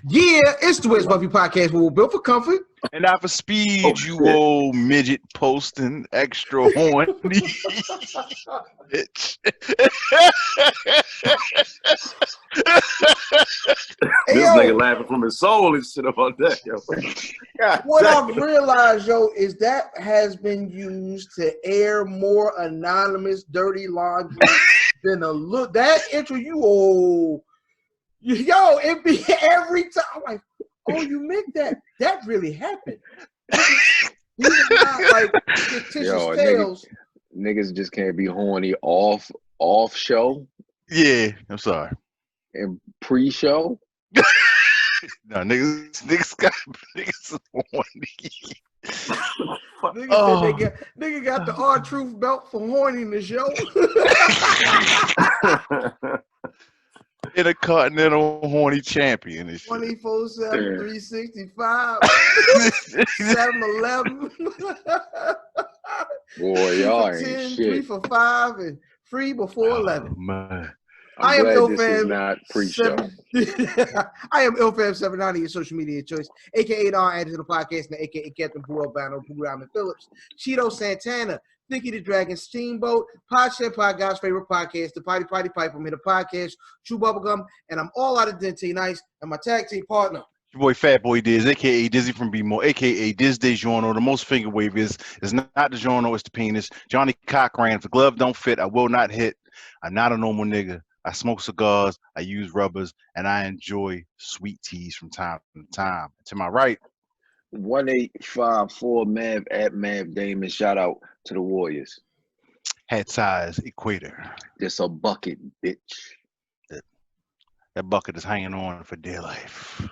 Yeah, it's the West Buffy podcast where we're built for comfort. And not for speed, you old midget posting extra horny bitch. This nigga laughing from his soul and shit about that, yo. What I've realized, yo, is that has been used to air more anonymous dirty laundry than a look. That intro, yo, it be every time. I'm like, oh, you meant that. That really happened. These are not like fictitious tales. Niggas just can't be horny off show. Yeah, I'm sorry. And pre-show. No, niggas horny. Nigga got the R-Truth belt for horniness, yo. Intercontinental horny champion and shit. 24/7, 365, 7-Eleven. Boy, y'all 3 for 10, ain't 3 shit. for 5, and free before 11. Man. I am Ilfam. Not pre-show. I am Ilfam790, your social media choice, aka Don Anderson, the podcast, and aka Captain Blue Albano, Blue Diamond Phillips, Cheeto Santana, Nicky the Dragon Steamboat, Podshed Pod, God's favorite podcast, the Potty Pipe, I'm here the podcast, Chew Bubblegum, and I'm all out of Dente Nice, and my tag team partner. Your boy Fat Boy Dizz, aka Dizzy from B-More, aka Dizz DeJourno. The most finger wave is not the Journo, it's the penis. Johnny Cochran, if the glove don't fit, I will not hit. I'm not a normal nigga. I smoke cigars, I use rubbers, and I enjoy sweet teas from time to time. To my right, 1854 Mav at Mav Damon. Shout out to the Warriors. hat size equator. Just a bucket, bitch. That bucket is hanging on for dear life.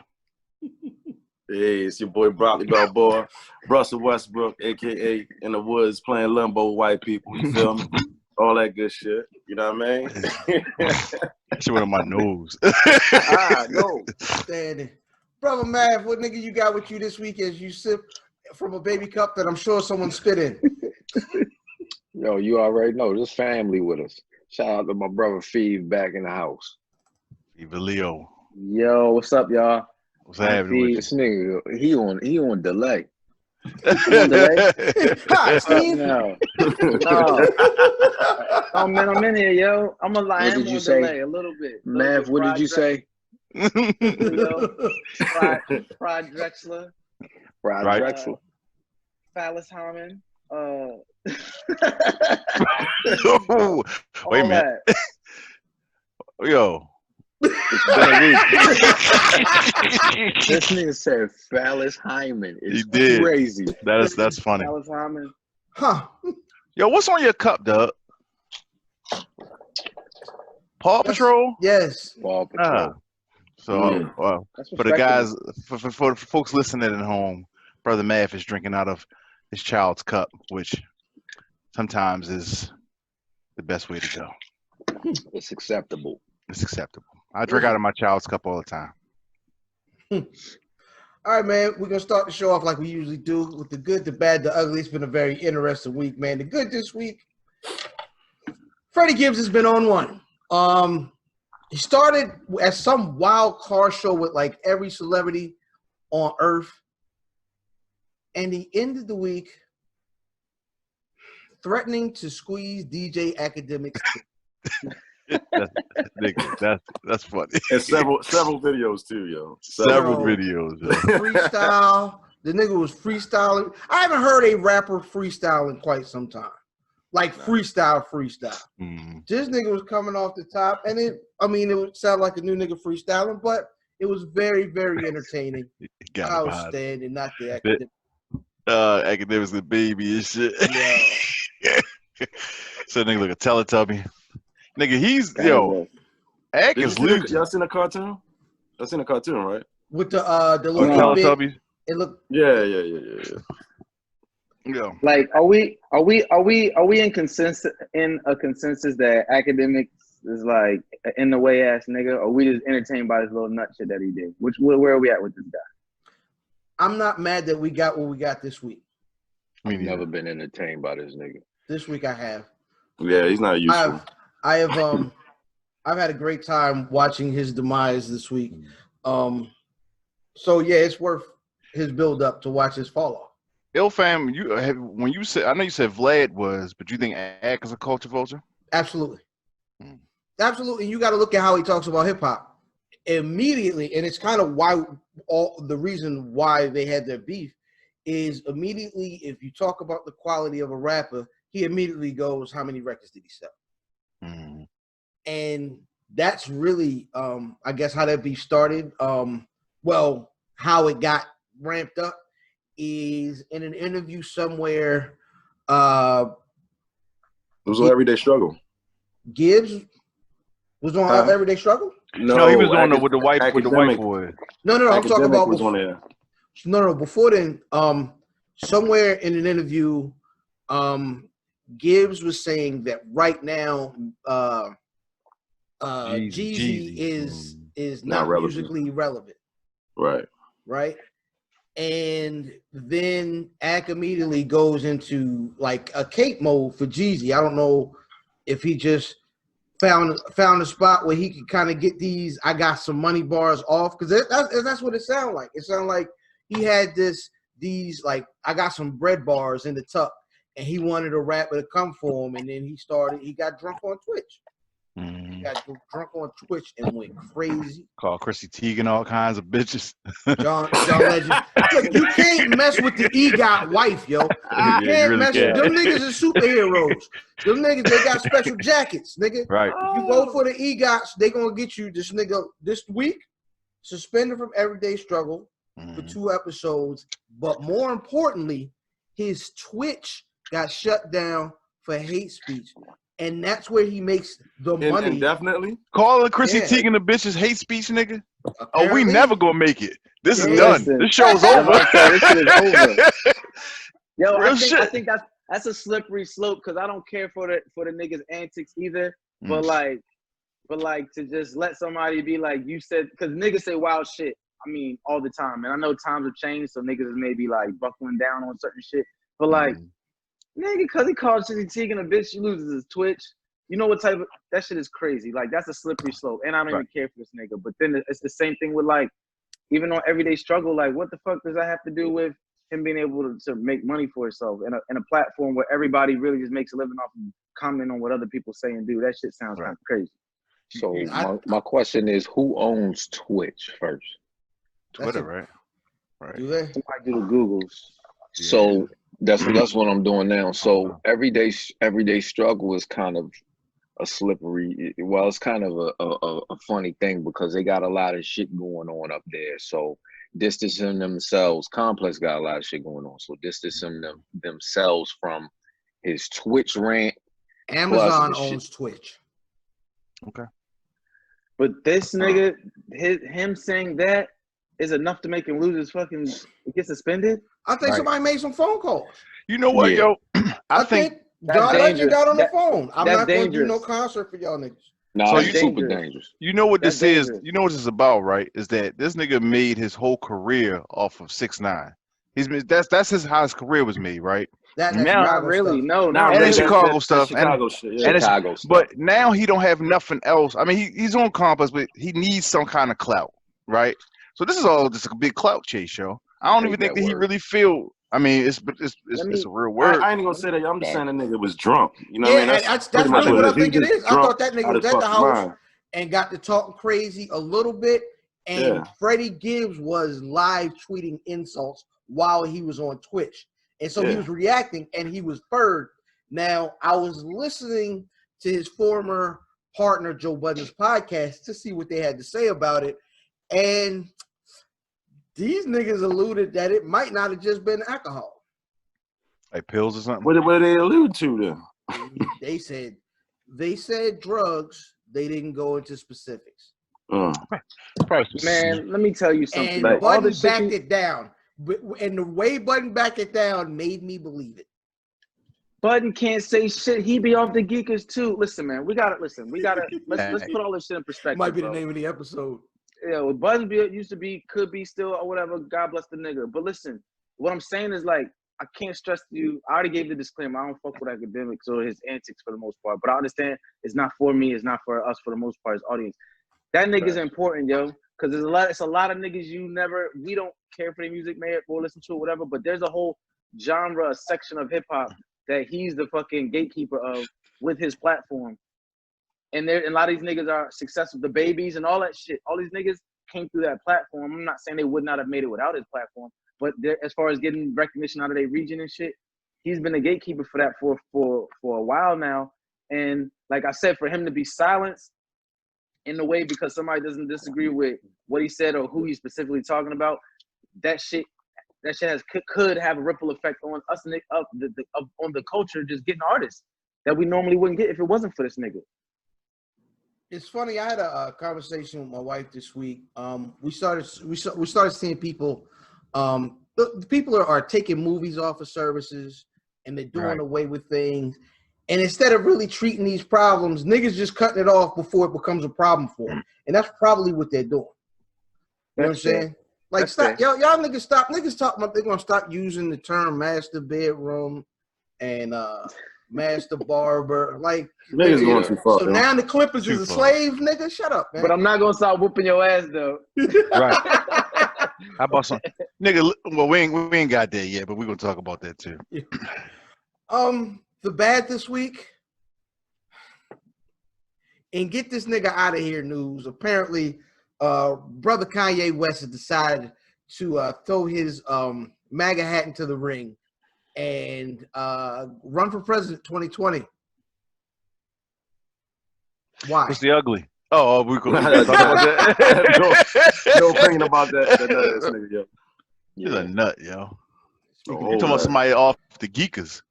Hey, it's your boy Broccoli Balboa, Russell Westbrook, aka In the Woods, playing limbo with white people. You feel me? All that good shit. You know what I mean? That shit went on my nose. No. Standing. Brother Mav, what nigga you got with you this week as you sip from a baby cup that I'm sure someone spit in? Yo, you already know. This family with us. Shout out to my brother Feeve back in the house. Eva Leo. Yo, what's up, y'all? What's happening with This nigga, he on delay. Hi, Steve. No. Oh man, I'm in here, yo. I'm a lie. What I'm did you on say? delay a little bit. Mav, what did you say? Fried Drexler. Fried Right. Drexel. Phallus Harmon. Wait a minute. Yo. It's been a week. This nigga said Phallus Hyman. It's He did. crazy. That's funny. Phallus Hyman. Huh. Yo, what's on your cup, Doug? Paw Patrol? Yes. Paw Patrol. Well, That's for the respectable. guys, for folks listening at home, Brother Math is drinking out of his child's cup, which sometimes is the best way to go. It's acceptable. It's acceptable. I drink out of my child's cup all the time. All right, man. We're going to start the show off like we usually do with the good, the bad, the ugly. It's been a very interesting week, man. The good this week, Freddie Gibbs has been on one. He started at some wild car show with like every celebrity on earth. And he ended the week threatening to squeeze DJ Akademiks. That's funny. And several videos too, yo. Several videos. Yo. Freestyle. The nigga was freestyling. I haven't heard a rapper freestyle in quite some time. Like freestyle. Mm. This nigga was coming off the top, and it would sound like a new nigga freestyling, but it was very, very entertaining. Outstanding, not the academic. Academics the baby and shit. Yeah. So nigga look a Teletubby. Nigga, he's Ak is legit. Y'all seen a cartoon? I seen a cartoon, right? With the little Teletubbies. It looked. Yeah. Yeah. Like, are we in consensus that Akademiks is like an in the way ass nigga, or we just entertained by this little nut shit that he did? Where are we at with this guy? I'm not mad that we got what we got this week. I've never been entertained by this nigga. This week I have. Yeah, he's not useful. I've had a great time watching his demise this week. So yeah, it's worth his build up to watch his fall off. Ill fam, when you said, I know you said Vlad was, but you think Ak is a culture vulture? Absolutely. Absolutely. You got to look at how he talks about hip hop immediately. And it's kind of why the reason why they had their beef is immediately, if you talk about the quality of a rapper, he immediately goes, how many records did he sell? And that's really, I guess, how that beef started. Well, how it got ramped up is in an interview somewhere. It was on Everyday Struggle. Gibbs was on Everyday Struggle. No, he was on with the white boy. No. I'm talking about was on there. No. Before then, somewhere in an interview, Gibbs was saying that right now, Jeezy is not musically relevant. Right. And then Ak immediately goes into like a cape mode for Jeezy. I don't know if he just found a spot where he could kind of get these I got some money bars off, because that's what it sounded like. It sounded like he had these like I got some bread bars in the tuck, and he wanted a rapper to come for him, and then he got drunk on Twitch. He got drunk on Twitch and went crazy. Called Chrissy Teigen all kinds of bitches. John Legend. Look, you can't mess with the EGOT wife, yo. You can't mess with them niggas are superheroes. Them niggas, they got special jackets, nigga. Right. You go for the EGOTs, they gonna get you this nigga this week, suspended from Everyday Struggle for 2 episodes. But more importantly, his Twitch got shut down for hate speech. And that's where he makes the money. Indefinitely? Calling Chrissy Teigen a bitch is hate speech, nigga? Apparently. Oh, we never gonna make it. This is done. This show's over. This shit is over. Yo, I think that's a slippery slope, because I don't care for the niggas' antics either. But like to just let somebody be like, you said, because niggas say wild shit, I mean, all the time. And I know times have changed, so niggas is maybe like buckling down on certain shit. But like, nigga, because he called Chrissy Teigen a bitch, he loses his Twitch. You know what type of, that shit is crazy. Like, that's a slippery slope. And I don't even care for this nigga. But then it's the same thing with, like, even on Everyday Struggle, like, what the fuck does that have to do with him being able to make money for himself in a platform where everybody really just makes a living off of commenting on what other people say and do? That shit sounds kind of crazy. So my question is, who owns Twitch first? Twitter, right? Do they? Somebody do the Googles. So that's what I'm doing now. So everyday struggle is kind of a slippery. Well, it's kind of a funny thing, because they got a lot of shit going on up there. So distancing themselves, Complex got a lot of shit going on. So distancing themselves from his Twitch rant. Amazon owns Twitch. Okay. But this nigga, him saying that is enough to make him lose his fucking, get suspended? I think somebody made some phone calls. You know what, yo? I think John Legend got on the phone. I'm not going to do no dangerous. concert for y'all niggas. No, So it's you- super dangerous. You know what That's this is? dangerous. You know what this is about, right? Is that this nigga made his whole career off of 6ix9ine. That's how his career was made, right? That's Now- Chicago Not really. stuff. No, And not it's really. Chicago stuff. Chicago shit. Yeah. And it's- Chicago stuff. But now he don't have nothing else. I mean, he's on Complex, but he needs some kind of clout, right? So this is all just a big clout chase, yo. I don't even think that he really feel. I mean, it's a real word. I ain't gonna say that. I'm just saying that nigga was drunk. You know Yeah, what I mean? that's pretty much really what I it is. think He it just is. I drunk thought that nigga out was his at the fucking house mind. and got to talking crazy a little bit. And Freddie Gibbs was live tweeting insults while he was on Twitch. And so he was reacting, and he was third. Now, I was listening to his former partner, Joe Budden's podcast, to see what they had to say about it. And these niggas alluded that it might not have just been alcohol. Like pills or something. What did they allude to then? They said drugs. They didn't go into specifics. Man, let me tell you something. And Like, all Budden this shit backed it down. And the way Budden backed it down made me believe it. Budden can't say shit. He be off the Geekers too. Listen, man, let's put all this shit in perspective. Might be bro. the name of the episode. Yeah, well, Budden used to be, could be still, or whatever. God bless the nigga. But listen, what I'm saying is, like, I can't stress to you. I already gave the disclaimer. I don't fuck with Akademiks or his antics for the most part. But I understand it's not for me. It's not for us for the most part, his audience. That nigga's important, yo. Because it's a lot of niggas we don't care for the music, man, or listen to it, whatever. But there's a whole genre, a section of hip hop that he's the fucking gatekeeper of with his platform. And a lot of these niggas are successful. The Babies and all that shit. All these niggas came through that platform. I'm not saying they would not have made it without his platform, but as far as getting recognition out of their region and shit, he's been a gatekeeper for that for a while now. And like I said, for him to be silenced in a way because somebody doesn't disagree with what he said or who he's specifically talking about, that shit could have a ripple effect on us on the culture, just getting artists that we normally wouldn't get if it wasn't for this nigga. It's funny. I had a conversation with my wife this week. We started seeing people. The people are taking movies off of services and they're doing away with things. And instead of really treating these problems, niggas just cutting it off before it becomes a problem for them. And that's probably what they're doing. You know what I'm saying? Like, stop, y'all niggas stop. Niggas talk about they're gonna stop using the term master bedroom and master barber. Like, niggas going too far. So now the Clippers is a slave, nigga. Shut up, man. But I'm not gonna stop whooping your ass though. Right. How about some nigga? Well, we ain't got there yet, but we're gonna talk about that too. The bad this week, and get this nigga out of here news. Apparently, brother Kanye West has decided to throw his MAGA hat into the ring and run for president 2020. Why? What's the ugly? Oh, we're going to talk about that. no opinion about that nigga, yo. He's a nut, yo. Oh, You're talking about somebody off the Geekers.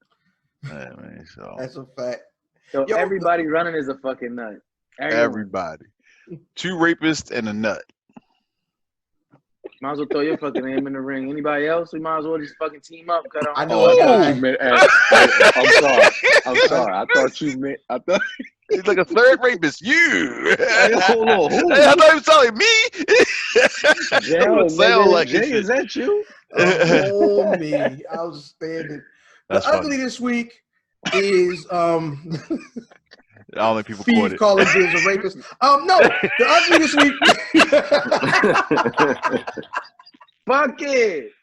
Yeah, man, so. That's a fact. Yo, everybody running is a fucking nut. Everybody. 2 rapists and a nut. Might as well throw your fucking name in the ring. Anybody else? We might as well just fucking team up. Cut on. I know. I'm sorry. I thought you meant. He's like a third rapist. You. Hold on. Hey, I thought he was telling me. Jay, is that you? Oh, me. I was standing. The ugly this week is I don't think people Steve calling Dizz a rapist. No, the ugly this week. Fuck it.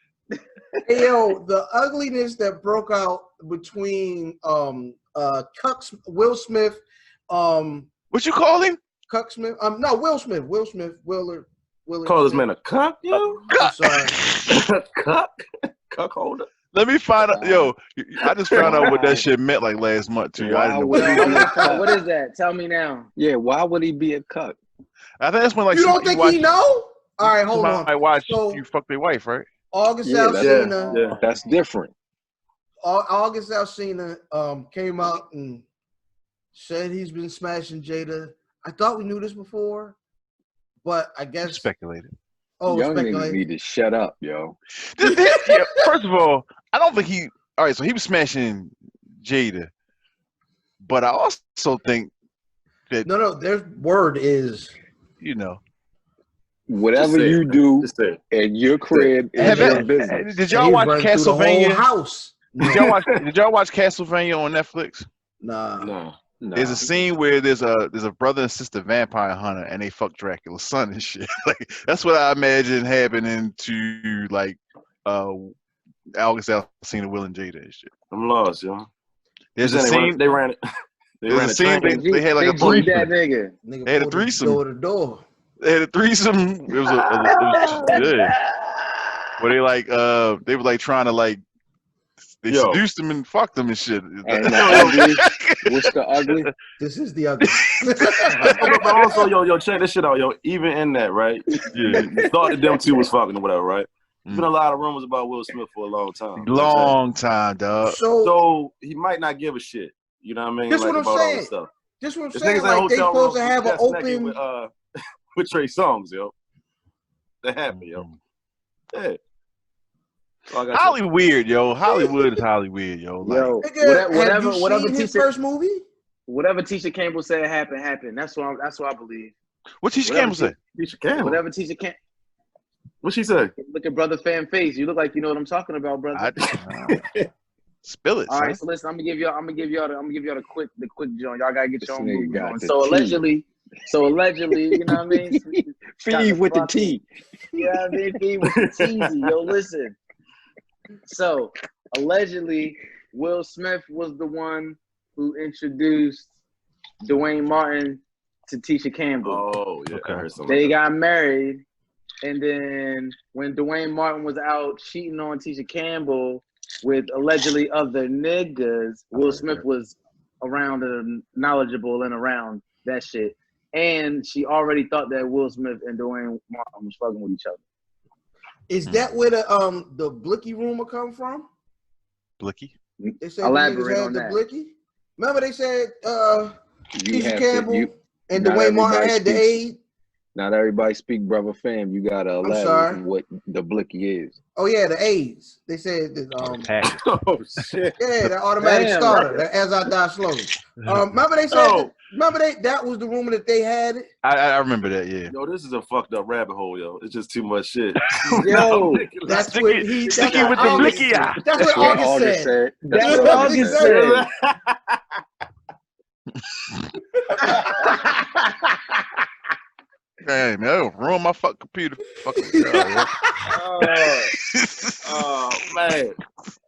Hey, yo, the ugliness that broke out between Cucks, Will Smith. What you call him? Cuck Smith. No, Will Smith. Willard. Call this man a cuck, yo? I'm sorry. Cuck holder. Let me find out. Yo, I just found out what that shit meant like last month too. I didn't know what is that? Tell me now. Yeah, why would he be a cuck? I think that's when like you don't think he know? All right, hold on. I watch so, you fuck their wife, right? August Alsina. Yeah. That's different. August Alsina came out and said he's been smashing Jada. I thought we knew this before, but I guess speculated. Oh, young niggas need to shut up, yo. First of all, I don't think he. All right, so he was smashing Jada, but I also think that no, their word is, you know, whatever you do at your crib is your business. Did y'all watch Castlevania? House. Did y'all watch Castlevania on Netflix? Nah. There's a scene where there's a brother and sister vampire hunter and they fuck Dracula's son and shit. Like that's what I imagine happening to like August Alsina, Will and Jada and shit. I'm lost, yo. There's a scene they ran it. They had like a threesome. That nigga. They had a threesome. Door to door. They had a threesome. It was yeah. Where they like they were like trying to like they seduced them and fucked them and shit. What's the ugly? This is the ugly. But also, yo, check this shit out, yo. Even in that, right? Yeah. You thought that them two was fucking or whatever, right? There's been a lot of rumors about Will Smith for a long time. Long time, dog. So he might not give a shit. You know what I mean? That's like, what I'm about saying. All this stuff. That's what I'm saying. Like they supposed to have an open with Trey Songz, yo. They have me, yo. Yeah. Hollywood weird, yo. Hollywood is Hollywood, yo. Like, yo, whatever his first movie. Whatever Tisha Campbell said happened. That's what I believe. What Tisha Campbell say? Tisha Campbell. Whatever Tisha Campbell. What she say? Look at brother fan face. You look like you know what I'm talking about, brother. Spill it. All right, so listen. I'm gonna give y'all the quick joint. Y'all gotta get your own movie going. So allegedly, you know what I mean? Feed with the T. Yeah, I mean, feed with the teasy. Yo, listen. So, allegedly, Will Smith was the one who introduced Dwayne Martin to Tisha Campbell. Oh, yeah. Okay. I heard something They like got married, and then when Dwayne Martin was out cheating on Tisha Campbell with allegedly other niggas, Will Smith was around and knowledgeable and around that shit. And she already thought that Will Smith and Dwayne Martin was fucking with each other. Is that where the Blicky rumor come from? Blicky? They said Elaborate the niggas had on the that. Blicky. Remember they said You Tisha have Campbell to. and not Dwayne Martin everybody had the speaks. aid. Not everybody speak, brother fam. You gotta sorry. elaborate what the blicky is. Oh yeah, the AIDS. They said that Package. that. Oh, shit. yeah, the automatic Damn. starter, the As I Die Slowly. Remember they said Oh. that was the rumor that they had it. I remember that, yeah. Yo, this is a fucked up rabbit hole, yo. It's just too much shit. Yo, That's Sticky- what he sticky that's with what the August- blicky eye. That's what August said. that's what August said. Hey, man, that'll ruin my fucking computer. Fucking God, Oh, man. And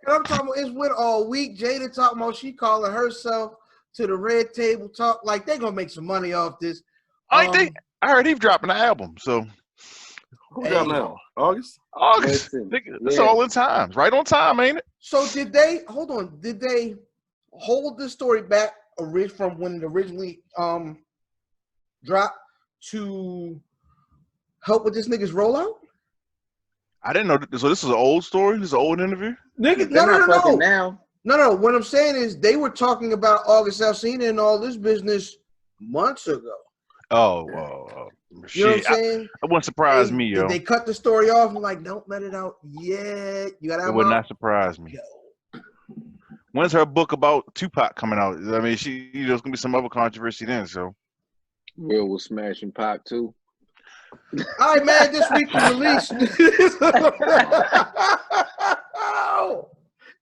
I'm talking about it's with all week. Jada talking about she calling herself to the red table talk. Like they gonna make some money off this. I heard he's dropping an album, so Who got now? August? August. Listen, Nigga, it's yeah. all in time. Right on time, ain't it? So did they Did they hold the story back from when it originally dropped to help with this nigga's rollout? I didn't know. So this is an old story? This is an old interview? Nigga, They're not fucking no. now. No. What I'm saying is they were talking about August Alsina and all this business months ago. Oh. You know Shit. what I'm saying? It wouldn't surprise me, yo. They cut the story off and like, don't let it out yet. You gotta have It would out. not surprise me. Yo. When's her book about Tupac coming out? I mean, there's gonna be some other controversy then. So Will was smashing Pac too. All right, man. This week we released.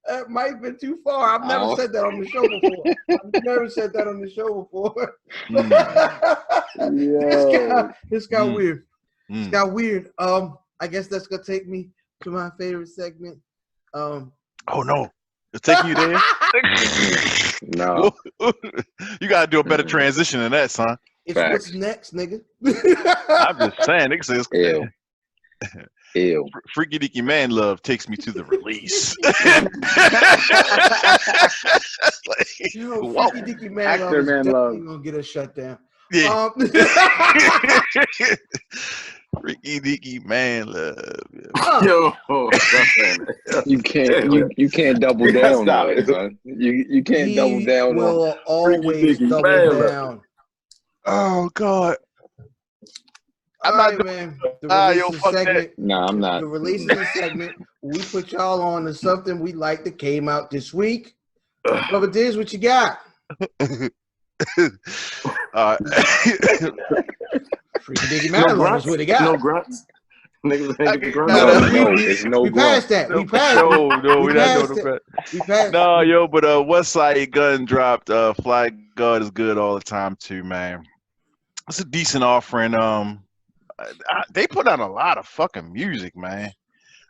That might have been too far. I've never said that on the show before. I've never said that on the show before. This got weird. It's got weird. I guess that's gonna take me to my favorite segment. Oh no, it's taking you there. No. You gotta do a better transition than that, son. It's Facts. what's next, nigga. I'm just saying, nigga says Ew. Freaky Deaky Man Love takes me to the release. Yo, Whoa. Freaky Deaky Man Actor Love is Man definitely Love. gonna get us shut down. Yeah. Freaky Deaky Man Love. Yeah. Yo, You can't double down on it, son. You can't double down on will always Deaky double Man Love. down. Oh God. I'm All not right, doing- man. The yo, releases fuck that. segment. Nah, I'm not. The releases segment. We put y'all on to something we like that came out this week. Brother Dizz, what you got? Freaky Deaky Man Love is what he got. No grunts. Niggas ain't get grunts. No, it's no we grunt. passed that. We passed it. No, we We not passed doing it. that. We passed No, yo, but West Side Gun dropped. Fly God is good all the time too, man. It's a decent offering. They put out a lot of fucking music, man.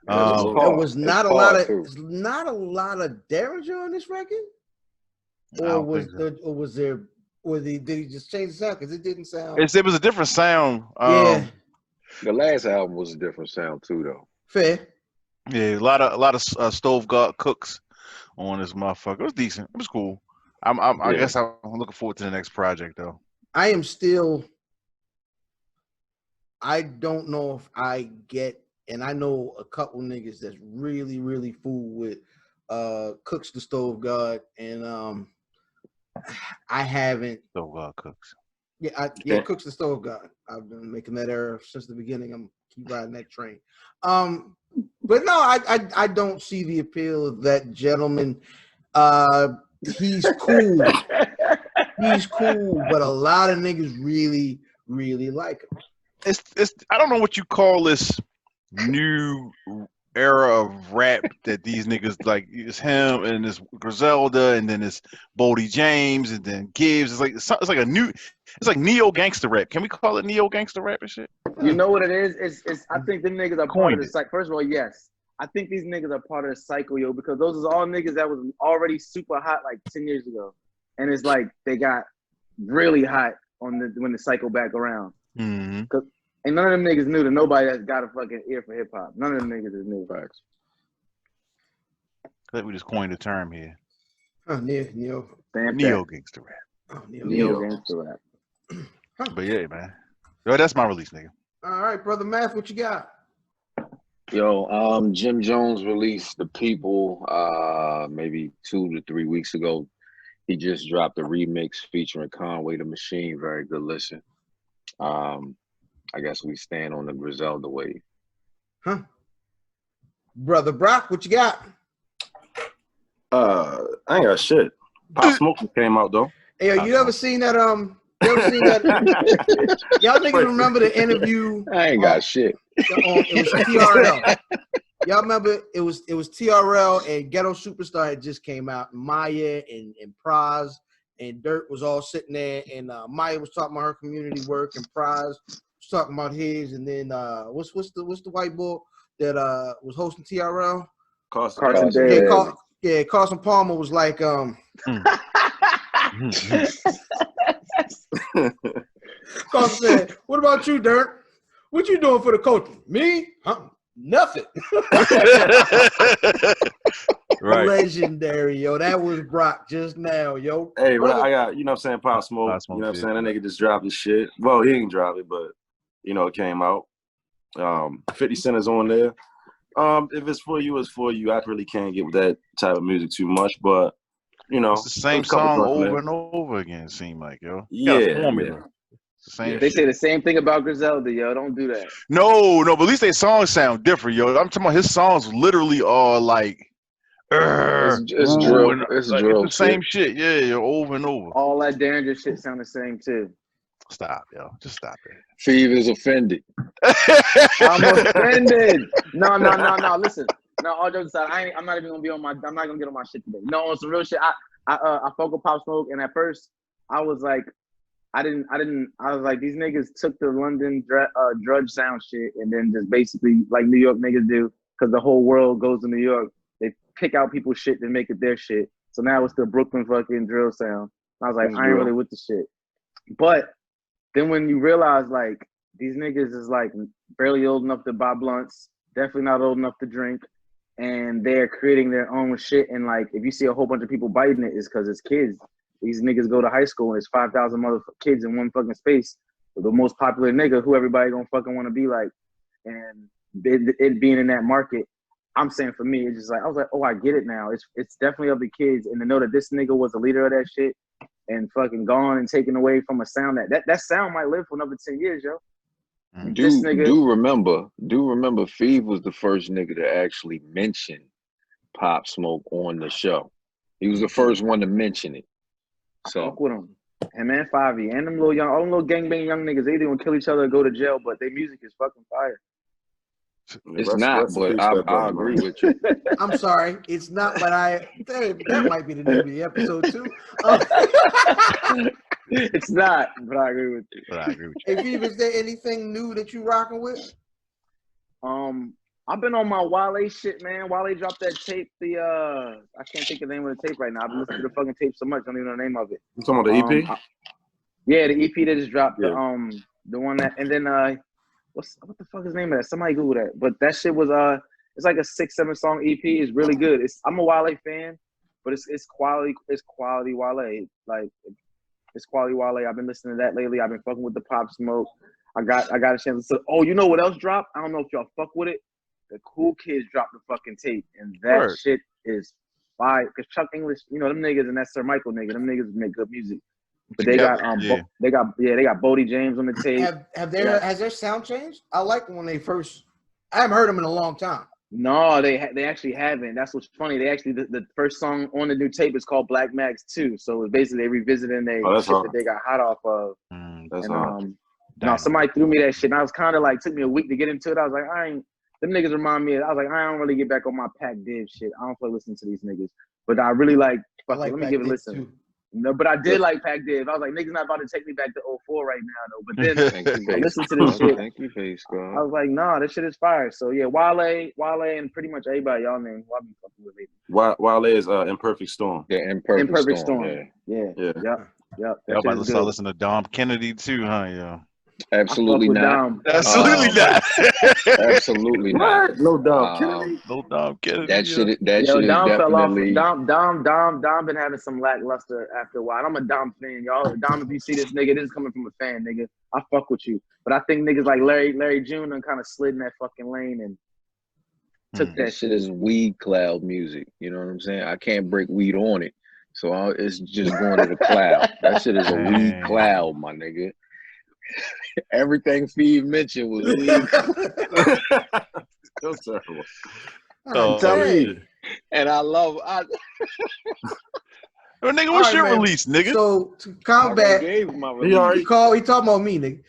There was not a lot of Derringer on this record, or did he just change the sound? Because it didn't sound. It was a different sound. Yeah, The last album was a different sound too, though. fair. Yeah, a lot of Stove God Cooks on this motherfucker. It was decent. It was cool. I guess I'm looking forward to the next project though. I am still. I don't know if I get, and I know a couple niggas that's really, really fool with Cooks the Stove God, and I haven't. Stove God Cooks. Yeah, Cooks the Stove God. I've been making that error since the beginning. I'm keep riding that train. But no, I don't see the appeal of that gentleman. He's cool. He's cool, but a lot of niggas really, really like him. It's I don't know what you call this new era of rap that these niggas like. It's him and this Griselda and then it's Boldy James and then Gibbs. It's like a new. It's like neo gangster rap. Can we call it neo gangster rap and shit? You know what it is? It's I think them niggas are part of Coined the it. cycle. First of all, yes. I think these niggas are part of the cycle, yo, because those is all niggas that was already super hot like 10 years ago. And it's like they got really hot on when the cycle back around. Mm-hmm. And none of them niggas knew that nobody that's got a fucking ear for hip hop. None of them niggas is new. Facts. I think we just coined a term here. Neo. Neo gangster rap. Oh, Neo gangster rap. But yeah, man. Yo, that's my release, nigga. All right, brother Math, what you got? Yo, Jim Jones released The People maybe 2 to 3 weeks ago. He just dropped a remix featuring Conway the Machine. Very good listen. I guess we stand on the Griselda wave. Huh? Brother Brock, what you got? I ain't got shit. Pop Smoke came out though. Hey, yo, you ever seen that? You ever seen that? Y'all niggas remember the interview? I ain't got shit. It was TRL. Y'all remember it was TRL and Ghetto Superstar had just came out. Maya and Praz and Dirt was all sitting there, and Maya was talking about her community work, and Praz was talking about his, and then what's the white boy that was hosting TRL? Carson Davis. Carson Palmer was like Carson said, "What about you, Dirt? What you doing for the culture? Me? Huh? Nothing." Right. Legendary, yo. That was Brock just now, yo. Hey, but Brother, I got, you know what I'm saying, Pop Smoke. Pop Smoke, You know what I'm yeah. saying? That nigga just dropped his shit. Well, he ain't dropped it, but, you know, it came out. 50 Cent is on there. If it's for you, it's for you. I really can't get with that type of music too much, but, you know. It's the same there's a couple song joints in over there. and over again, it seemed like, yo. Yeah, Got a formula. yeah. It's the same They shit. say the same thing about Griselda, yo. Don't do that. No, but at least their songs sound different, yo. I'm talking about his songs literally are like, It's drill. It's drill. It's the same shit, yeah, yo, over and over. All that Derringer shit sound the same too. Stop, yo. Just stop it. Steve is offended. I'm offended. No. Listen. No, all jokes aside, I'm not even gonna be on my. I'm not gonna get on my shit today. No, on some real shit. I fuck with Pop Smoke, and at first I was like, I was like, these niggas took the London Drudge sound shit and then just basically like New York niggas do, because the whole world goes to New York. They pick out people's shit and make it their shit. So now it's the Brooklyn fucking drill sound. I was like, I ain't really with the shit. But then when you realize like these niggas is like barely old enough to buy blunts, definitely not old enough to drink, and they're creating their own shit. And like if you see a whole bunch of people biting it, it's because it's kids. These niggas go to high school and it's 5,000 motherfucking kids in one fucking space with the most popular nigga who everybody gonna fucking want to be like. And it being in that market, I'm saying for me, it's just like, I was like, oh, I get it now. It's definitely of the kids. And to know that this nigga was the leader of that shit and fucking gone and taken away from a sound that sound might live for another 10 years, yo. Do remember Feeve was the first nigga to actually mention Pop Smoke on the show. He was the first one to mention it. So fuck with him. Him and Favi and them little all them little gangbang young niggas, they either gonna kill each other or go to jail, but their music is fucking fire. It's not, but I agree with you. I'm sorry, it's not, but that might be the name of the episode too. It's not, but I agree with you. If is there anything new that you rocking with? I've been on my Wale shit, man. Wale dropped that tape. I can't think of the name of the tape right now. I've been listening to the fucking tape so much, I don't even know the name of it. You talking about the EP? Yeah, the EP that just dropped. Yeah. The one that, and then what the fuck is the name of that? Somebody Google that. But that shit was it's like a 6-7 song EP. It's really good. I'm a Wale fan, but it's quality. It's quality Wale. Like it's quality Wale. I've been listening to that lately. I've been fucking with the Pop Smoke. I got a chance to. Oh, you know what else dropped? I don't know if y'all fuck with it. The Cool Kids dropped the fucking tape, and that shit is fire. Cause Chuck English, you know them niggas, and that Sir Michael nigga, them niggas make good music. But they got they got Bodie James on the tape. Has their sound changed? I like when they first. I haven't heard them in a long time. No, they actually haven't. That's what's funny. They actually the first song on the new tape is called Black Mags 2. So it's basically they revisiting they shit that they got hot off of. No, somebody threw me that shit, and I was kind of like, took me a week to get into it. I was like, them niggas remind me. I was like, I don't really get back on my Pac Div shit. I don't play listening to these niggas, but I really like. Let me give it a listen. No, but I did like Pac Div. I was like, niggas not about to take me back to 04 right now, though. But then I listened to this shit. Thank you, Face God. I was like, nah, this shit is fire. So yeah, Wale, and pretty much everybody y'all name. Who I be fucking with it. Wale is Imperfect Storm. Yeah, Imperfect Storm. Yeah. Yep. Y'all about to start listening to Dom Kennedy too, huh? Yeah. Absolutely not. Absolutely not. Absolutely not. No Dom Kennedy. No Dom Kennedy. That shit is Dom definitely. fell off. Dom been having some lackluster after a while. I'm a Dom fan, y'all. Dom, if you see this nigga, this is coming from a fan, nigga. I fuck with you, but I think niggas like Larry June and kind of slid in that fucking lane and took that shit is weed cloud music. You know what I'm saying? I can't break weed on it, so it's just going to the cloud. That shit is a weed cloud, my nigga. Everything Steve mentioned was weed. So terrible. Tell me. And I love. Oh, nigga, what's your release, nigga? So to combat, he talking about me, nigga.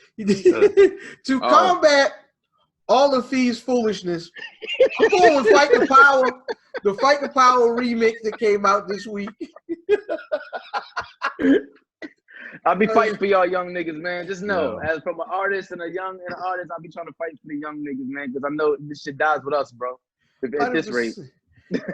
To combat all of Fee's foolishness, I'm going with Fight the Power, the Fight the Power remix that came out this week. I'll be fighting for y'all young niggas, man. Just know, as from an artist and an artist, I'll be trying to fight for the young niggas, man, because I know this shit dies with us, bro. At this rate.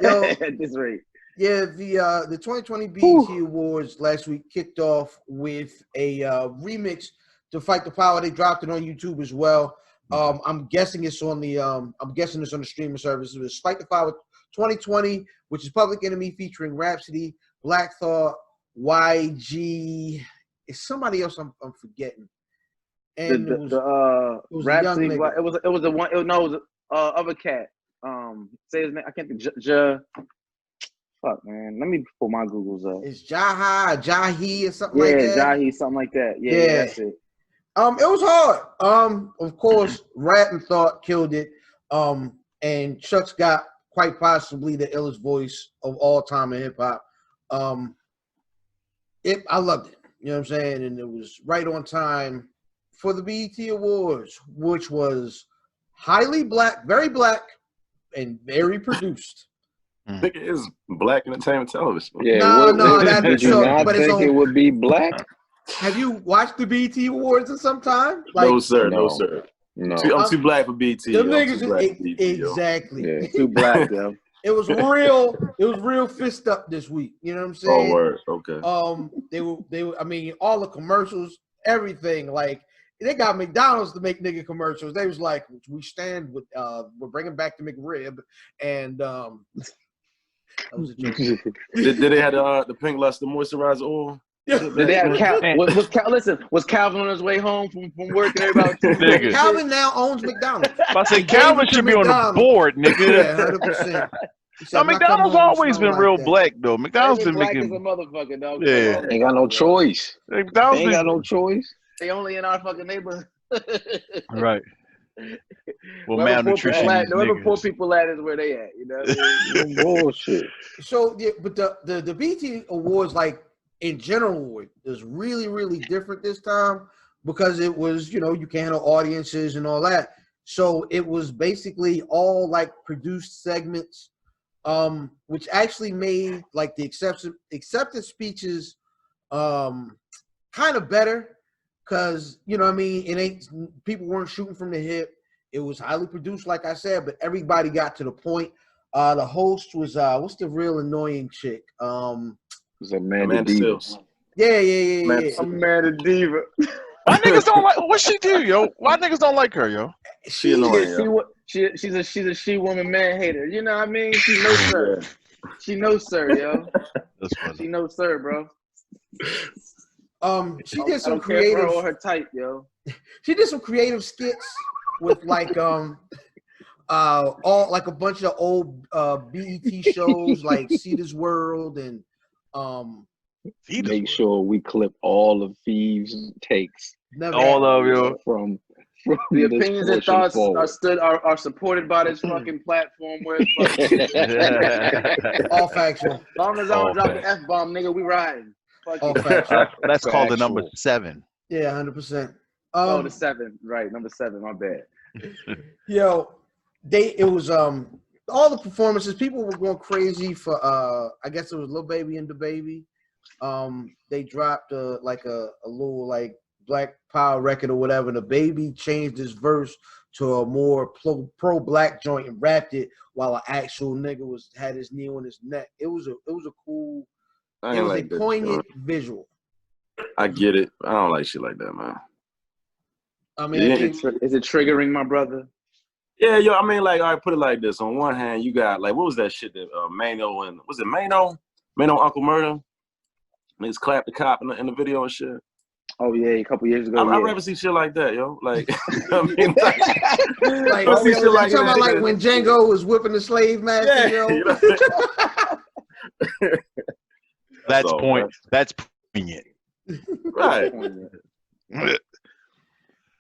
Yo, at this rate. Yeah, the 2020 BET Awards last week kicked off with a remix to Fight the Power. They dropped it on YouTube as well. I'm guessing it's on the streaming service. It was Fight the Power 2020, which is Public Enemy featuring Rhapsody, Black Thought, YG. It's somebody else I'm forgetting. And it was Rhapsody. It was the one. It was other cat. Say his name. I can't think. Fuck, man. Let me pull my Googles up. It's Jahi, or something like that. Yeah, Jahi, something like that. Yeah, that's it. It was hard. Of course, Rap and Thought killed it. And Chuck's got quite possibly the illest voice of all time in hip hop. I loved it. You know what I'm saying? And it was right on time for the BET Awards, which was highly black, and very produced. I think it is Black Entertainment Television. Yeah, did you not think it would be black? Have you watched the BET Awards in some time? No, sir. No. I'm too black for BET. Them niggas, exactly. Yeah, too black, yo. It was real fist up this week. You know what I'm saying? Oh, word. Okay. They were. I mean, all the commercials, everything. Like they got McDonald's to make nigga commercials. They was like, we stand with. We're bringing back the McRib, and that was a joke. Did they have the pink luster moisturizer oil? Did they have was Calvin on his way home from work and everybody? Calvin now owns McDonald's. I said Calvin should be on the board, nigga. Yeah, 100%. No, McDonald's always been real black though. McDonald's been black making as a motherfucker, dog. Yeah, ain't got no choice. McDonald's ain't got no choice. They only in our fucking neighborhood. Right. Well, malnutrition. Wherever poor people at is where they at. You know what I mean? Bullshit. So, yeah, but the BET Awards, like in general, is really, really different this time because it was, you can't handle audiences and all that. So it was basically all like produced segments, which actually made like the acceptance speeches kind of better. Cause you know what I mean, people weren't shooting from the hip. It was highly produced, like I said, but everybody got to the point. The host was what's the real annoying chick? It was Amanda Diva. Yeah. Amanda Diva. Why niggas don't like? What she do, yo? Why niggas don't like her, yo? She annoying. She's a she woman man hater. You know what I mean? She knows sir. She knows sir, yo. That's funny. She knows sir, bro. She did some creative or her type, yo. She did some creative skits with like all like a bunch of old BET shows like See This World and make sure we clip all of Thieves' takes. All of you from the opinions and thoughts are supported by this fucking platform where it's all factual. As long as I don't drop the F-bomb, nigga, we riding. That's called the number 7. Yeah, 100%. The 7, right? Number 7. My bad. Yo, it was all the performances. People were going crazy for I guess it was Lil Baby and the Baby. they dropped like a little like Black Power record or whatever. And the Baby changed his verse to a more pro black joint and rapped it while an actual nigga had his knee on his neck. It was a cool. It was like a poignant visual. I get it. I don't like shit like that, man. I mean, is it triggering, my brother? Yeah, yo. I mean, like, I put it like this. On one hand, you got like, what was that shit that Mano and was it Mano Uncle Murder? Niggas clapped the cop in the video and shit. Oh yeah, a couple years ago. I'd rather see shit like that, yo. Like, I mean, like, see shit like talking about like when Django was whipping the slave master, yo. You know? That's poignant. Right.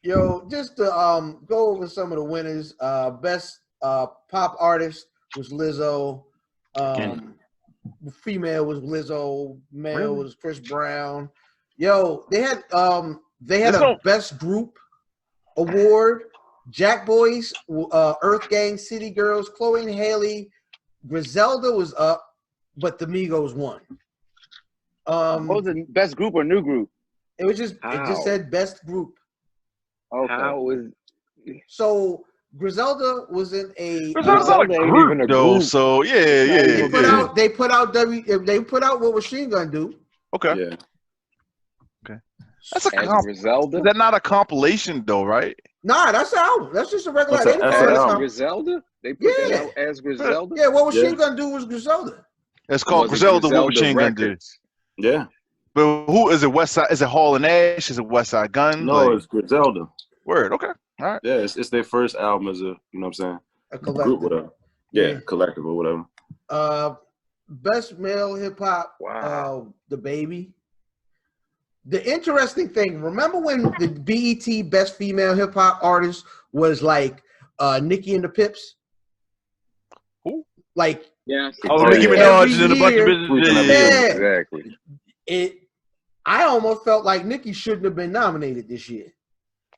Yo, just to go over some of the winners. Best pop artist was Lizzo. Female was Lizzo. Male was Chris Brown. Yo, they had a best group award. Jack Boys, Earth Gang, City Girls, Chloe and Haley, Griselda was up, but the Migos won. What was it, best group or new group? It just said best group. Okay. How was so Griselda was in a Griselda's not a group though, so yeah. They put out what Machine Gun do. Okay. Yeah. Okay. That's Griselda. Is that not a compilation though, right? Nah, that's an album. That's just a regular. Griselda? They put that out as Griselda? Yeah, what Machine Gun do was Griselda. It's called Griselda What Machine Gun Did. Yeah. But who is it? West Side? Is it Hall and Ash? Is it West Side Gun? No, it's Griselda. Word. Okay. All right. Yeah, it's their first album as a, you know what I'm saying? A collective. Group, whatever. Yeah, collective or whatever. Best male hip hop. Wow. The Baby. The interesting thing, remember when the BET Best Female Hip Hop Artist was like Nicki and the Pips? Who? Like Nicki Minaj and a bunch of business. Yeah, exactly. I almost felt like Nicki shouldn't have been nominated this year.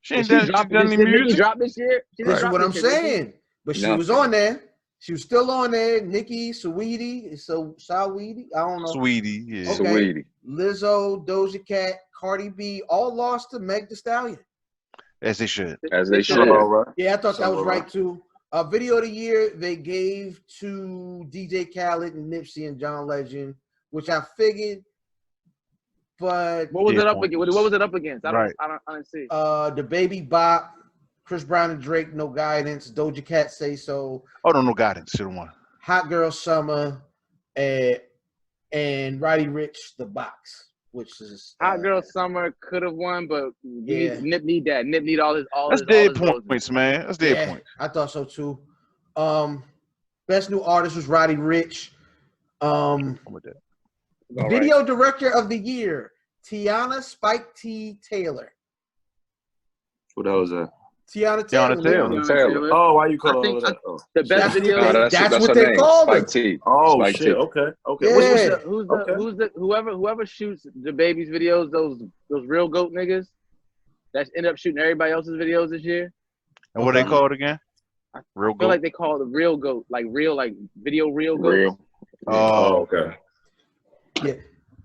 She ain't done any music. Nicki dropped this year? That's what I'm saying. But she was on there. She was still on there. Nicki, Saweetie, Saweetie, I don't know. Sweetie, yeah. Okay. Sweetie. Lizzo, Doja Cat, Cardi B, all lost to Meg Thee Stallion. As they should. As they should. Yeah, I thought that was right too. Video of the year they gave to DJ Khaled and Nipsey and John Legend, which I figured. But what was it up against? What was it up against? I don't see. The Baby Bop, Chris Brown and Drake, No Guidance, Doja Cat Say So. Oh no Guidance, should have won. Hot Girl Summer, and Roddy Ricch, The Box, which is Hot Girl Summer could have won, but Nip need that. Nip need all his. That's dead points, man. That's dead points. I thought so too. Best new artist was Roddy Ricch. Video director of the year, Tiana Spike T. Taylor. What the hell is that? Tiana Taylor. Oh, why you call it that? The best video. That's what they called it. Spike T. Oh Spike shit. T. Okay. Yeah. Whoever shoots the baby's videos, those real goat niggas that end up shooting everybody else's videos this year. And what they called again? Real goat. I feel like they call it the real goat, like video real goat. Real. Oh, okay. Yeah.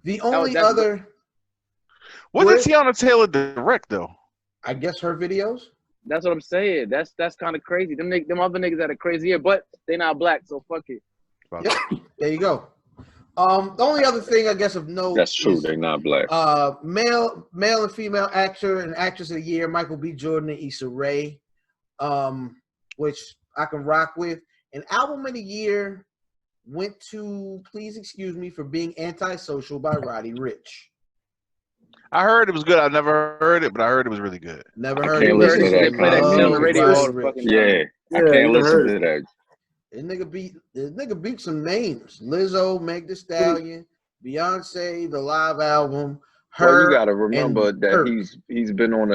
The only other. What did Tiana Taylor direct though? I guess her videos. That's what I'm saying. That's kind of crazy. Them other niggas had a crazy year, but they not black, so fuck it. Yep. There you go. The only other thing I guess of note. That's true. They're not black. Male and female actor and actress of the year, Michael B. Jordan and Issa Rae, which I can rock with. And album of the year went to Please Excuse Me for Being Antisocial by Roddy Ricch. I heard it was good. I never heard it, but I heard it was really good. Never heard it. They play that shit on the radio. I can't listen to that. This nigga beat some names. Lizzo, Meg Thee Stallion, Beyonce, the live album. You gotta remember that he's been on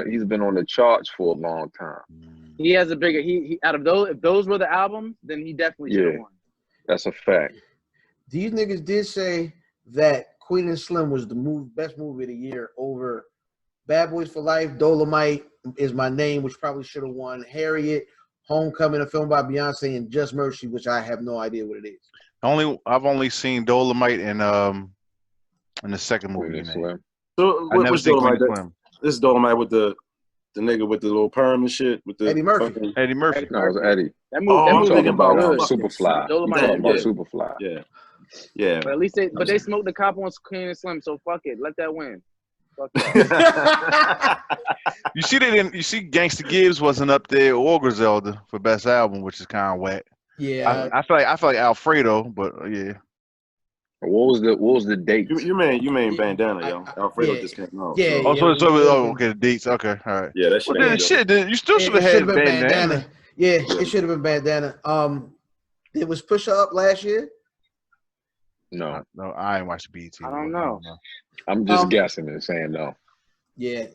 the charts for a long time. He has a bigger he out of those, if those were the albums, then he definitely should have won. That's a fact. These niggas did say that Queen and Slim was the best movie of the year over Bad Boys for Life, Dolomite Is My Name, which probably should have won, Harriet, Homecoming, a film by Beyonce, and Just Mercy, which I have no idea what it is. I've only seen Dolomite and in the second movie. Queen and Slim. So I never what's seen Dolomite? Queen and Slim. This is Dolomite with the nigga with the little perm and shit with the Eddie Murphy. fucking- Eddie Murphy. No, it was Eddie. That Oh, I'm movie thinking was about good. Superfly. Dolomite Damn, I'm talking about was good. Superfly. Yeah. But at least they smoked the cop on Queen and Slim, so fuck it. Let that win. Fuck that. You see they didn't. You see, Gangsta Gibbs wasn't up there or Griselda for best album, which is kind of whack. Yeah. I feel like Alfredo, but yeah. What was the date? you mean Bandana, yo. Alfredo yeah. just came out. Yeah, so. Oh, yeah. okay, the dates. Okay, all right. Yeah, that shit. Well, then ain't shit, then you still should have It had should have been Bandana. Yeah, it should have been Bandana. It was Pusha Up last year. No, No, I ain't watched BET. I don't know. I'm just guessing and saying no. Yeah,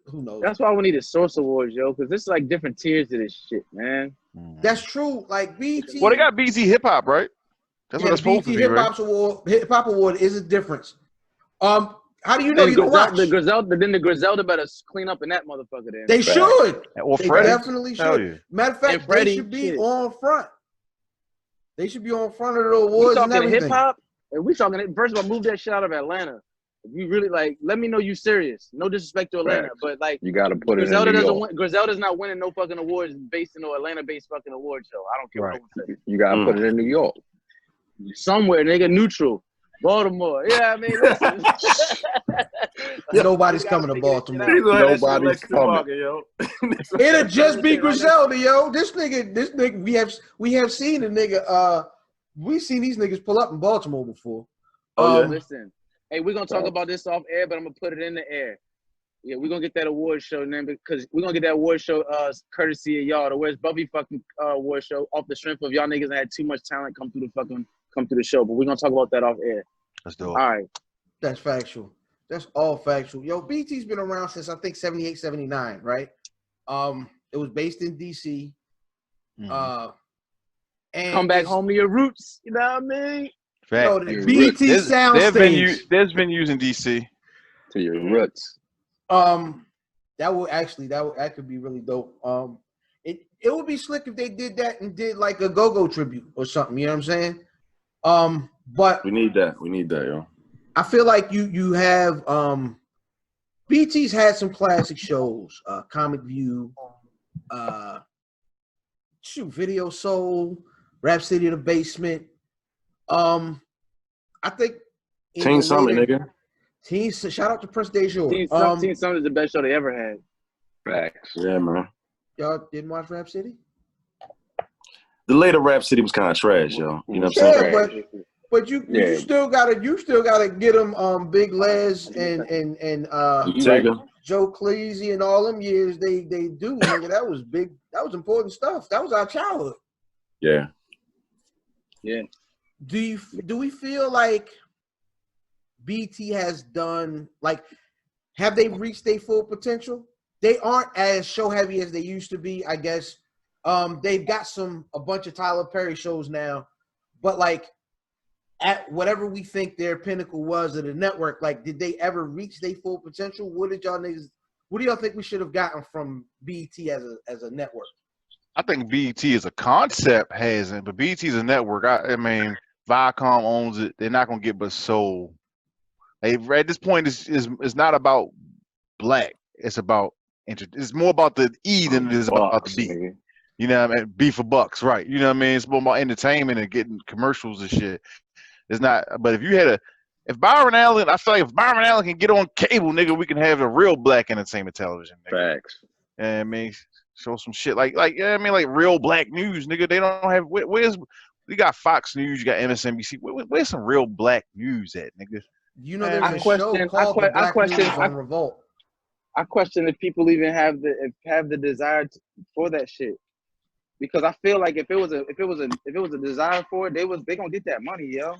who knows? That's why we need a Source Awards, yo, because this is like different tiers to this shit, man. That's true. Like BT. Well, they got BET Hip Hop, right? That's what it's supposed to be, Hip right? Hip Hop Award is a difference. How do you know you don't watch? The Griselda better clean up in that motherfucker. Then They should. Or They Freddie. definitely Hell should. yeah. Matter of fact, And Freddie, they should be shit. on front. They should be on front of the we awards and talking everything. hip hop, and we talking. First of all, move that shit out of Atlanta. If you really like, let me know you serious. No disrespect to Atlanta, Facts. but like You got to put Griselda it in New doesn't York. win. Griselda's not winning no fucking awards based in no Atlanta-based fucking award show. I don't care Right. what no one says. You got to put it in New York. Somewhere, nigga, neutral. Baltimore. Yeah, I mean, listen. Nobody's We gotta coming to figure this shit Baltimore. out. He's gonna have that shit Nobody's Lex coming. Walker, yo. It'll just be Griselda, yo. This nigga, we have seen a nigga. We've seen these niggas pull up in Baltimore before. Oh, yeah. Listen, hey, we're gonna talk about this off air, but I'm gonna put it in the air. Yeah, we're gonna get that award show then because we're gonna get that award show courtesy of y'all. The Where's Buffy fucking award show off the strength of y'all niggas that had too much talent come through the show. But we're gonna talk about that off air. Let's do it. All right. That's factual. That's all factual. Yo, BT's been around since I think 78, 79, right? It was based in DC. And Come back home to your roots. You know what I mean? No, Fact. the Your BT There's soundstage. venues in DC. To your roots. That could be really dope. It would be slick if they did that and did like a go-go tribute or something. You know what I'm saying? But We need that, yo. I feel like you have BT's had some classic shows, Comic View, Video Soul, Rap City in the Basement. I think Teen Summit, nigga. Shout out to Prince Dejour. Teen Summit is the best show they ever had. Facts. Yeah, man. Y'all didn't watch Rap City? The later Rap City was kind of trash, yo. You know what I'm Yeah, saying? but you still gotta get them Big Les and Jada. Joe Cleese and all them years they do, nigga. That was big. That was important stuff. That was our childhood. Yeah. Yeah. Do we feel like BT has done, like, have they reached their full potential? They aren't as show heavy as they used to be, I guess. They've got a bunch of Tyler Perry shows now, but like at whatever we think their pinnacle was of the network, like, did they ever reach their full potential? What do y'all think we should have gotten from BT as a network? I think BET as a concept hasn't, but BET is a network. I mean, Viacom owns it. They're not gonna get but so. At this point, it's not about black. It's about it's more about the E than it is about the B. Nigga. You know what I mean? B for bucks, right? You know what I mean? It's more about entertainment and getting commercials and shit. It's not. But if Byron Allen, I feel like if Byron Allen can get on cable, nigga, we can have a real black entertainment television. Nigga. Facts. And I mean, show some shit like yeah, I mean, like real black news, nigga. They don't have we got Fox News, you got MSNBC. Where's some real black news at, nigga? You know, there's a show called The Black News on Revolt. I question if people even have the desire for that shit, because I feel like if it was a desire for it, they gonna get that money, yo.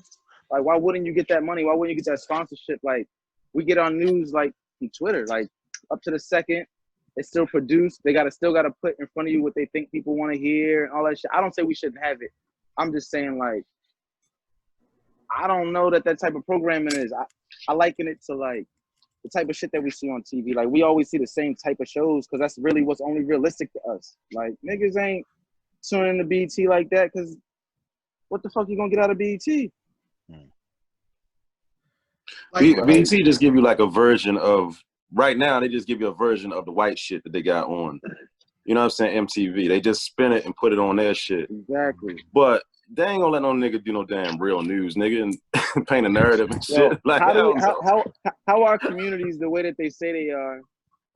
Like, why wouldn't you get that money? Why wouldn't you get that sponsorship? Like, we get our news like from Twitter, like up to the second. It's still produced. They still gotta put in front of you what they think people want to hear and all that shit. I don't say we shouldn't have it. I'm just saying, like, I don't know that type of programming is. I liken it to like the type of shit that we see on TV. Like, we always see the same type of shows because that's really what's only realistic to us. Like, niggas ain't tuning into BET like that because what the fuck you gonna get out of BET? Like, BT just give you like a version of right now. They just give you a version of the white shit that they got on. You know what I'm saying? MTV. They just spin it and put it on their shit. Exactly. But they ain't gonna let no nigga do no damn real news, nigga, and paint a narrative and shit. Yo, Like, how are communities the way that they say they are,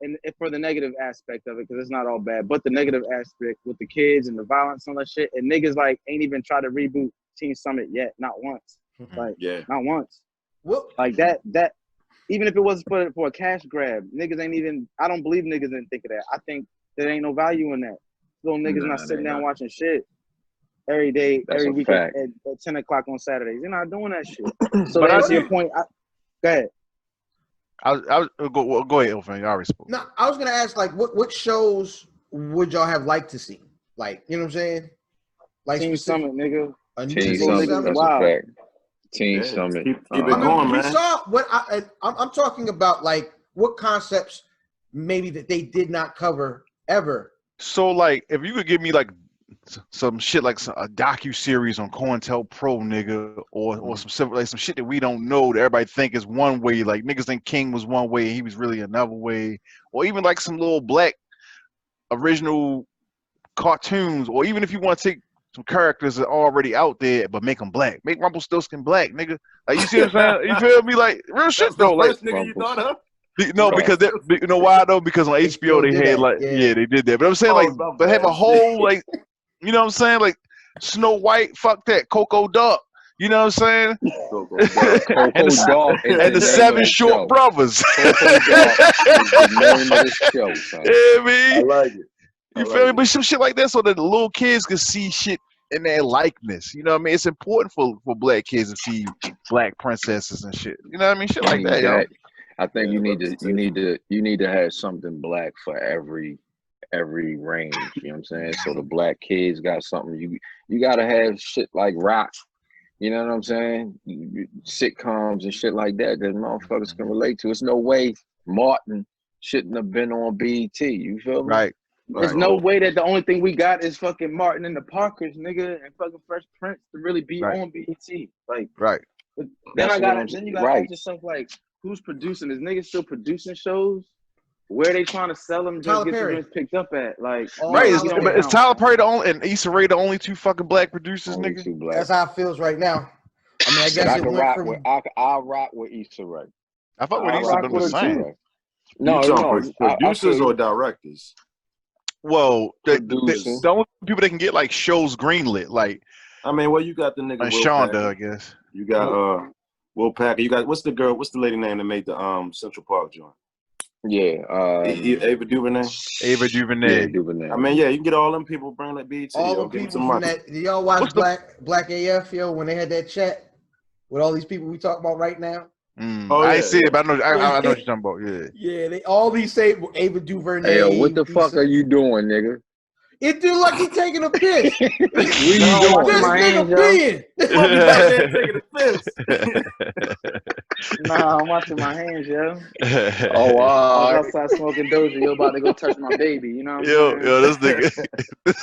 and for the negative aspect of it, because it's not all bad, but the negative aspect with the kids and the violence and all that shit, and niggas like ain't even tried to reboot Teen Summit yet, not once. Like, not once. Well, Like that even if it wasn't for a cash grab, niggas ain't even. I don't believe niggas didn't think of that. I think there ain't no value in that. Little niggas not sitting down watching shit every day, every week at 10 o'clock on Saturdays. You're not doing that shit. So to answer your point, go ahead. Go ahead, Ilfan. I already spoke. No, I was gonna ask, like, what shows would y'all have liked to see? Like, you know what I'm saying? Like Teen Summit, nigga. Teen Summit. That's a fact. Teen Summit. Keep it going, man. We saw what I'm talking about, like what concepts maybe that they did not cover ever. So, like, if you could give me like some shit like a docu-series on COINTELPRO, nigga, or some shit that we don't know that everybody think is one way, like niggas think King was one way and he was really another way, or even like some little black original cartoons, or even if you want to take some characters that are already out there but make them black, make Rumpelstiltskin black, nigga. Like, you see what I'm saying? You feel me? Like, real shit though. Like, nigga you thought of? No, because you know why though? Because on HBO they had like they did that. But I'm saying like, but have a whole like, you know what I'm saying? Like Snow White, fuck that, Coco Duck. You know what I'm saying? And the Seven Short Brothers. Yeah, man. I like it. You feel me? But some shit like that, so that the little kids can see shit in their likeness. You know what I mean? It's important for black kids to see black princesses and shit. You know what I mean? Shit like that, yo. I think you need to have something black for every range. You know what I'm saying? So the black kids got something. You gotta have shit like rock. You know what I'm saying? Sitcoms and shit like that motherfuckers can relate to. It's no way Martin shouldn't have been on BET. You feel me? Right. There's no way that the only thing we got is fucking Martin and the Parkers, nigga, and fucking Fresh Prince to really be on BET. Like, then you gotta ask yourself, like, who's producing? Is niggas still producing shows? Where are they trying to sell them? Just get them picked up at, like, is Tyler Perry the only and Issa Rae the only two fucking black producers, nigga? That's how it feels right now. I mean, I guess I'll rock with Issa Rae. I thought with Issa Rae was the same. No, producers or directors. Well, the only people that can get like shows greenlit, like, I mean, well, you got the nigga like Shonda, I guess. You got Will Packer. You got what's the lady name that made the Central Park joint? Yeah, Ava DuVernay. Ava DuVernay. I mean, yeah, you can get all them people bring that BET. All the people from that. Did y'all watch Black AF, yo, when they had that chat with all these people we talk about right now? I ain't see it, but I know what you're talking about. Yeah, they all these say Ava DuVernay. Hey, yo, what the fuck are you doing, nigga? It do like he taking a piss. What you doing? This nigga peeing. Taking a piss. Nah, I'm watching my hands, yo. Oh, wow. I was outside smoking Doja. You about to go touch my baby, you know what I'm saying? Yo, this nigga.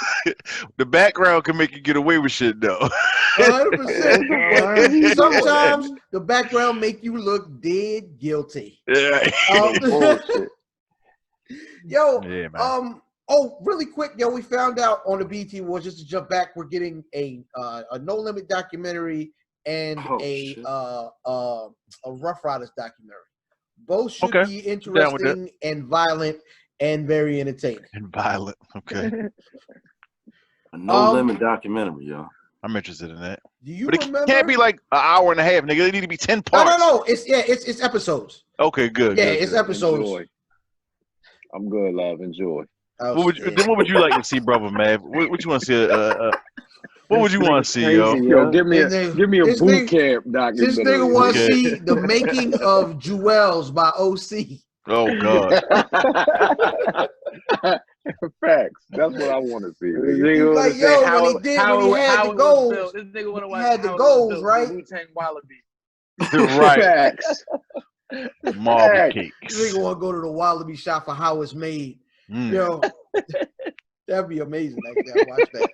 The background can make you get away with shit, though. 100%. Sometimes the background make you look dead guilty. Yeah. Yo, yeah, man. Oh, really quick, yo, we found out on the BT Awards, just to jump back, we're getting a No Limit documentary and a Rough Riders documentary. Both should be interesting and violent and very entertaining. And violent, okay. A No Limit documentary, yo. I'm interested in that. Do you but remember? It can't be like an hour and a half, nigga. They need to be 10 parts. No. It's episodes. Okay, good. Yeah, good, it's episodes. Enjoy. I'm good, love. Enjoy. What would you like to see, brother, man? What you want to see? What would you want to see, yo? Yo, give me a boot camp documentary. This nigga want to see the making of Jewels by OC. Oh God. Facts. That's what I want to see. Like, yo, when he had the goals, he had the goals, right? Right. Facts. Marble cakes. This nigga want to go to the Wallaby shop for how it's made. Yo, that'd be amazing. Actually, I watch that.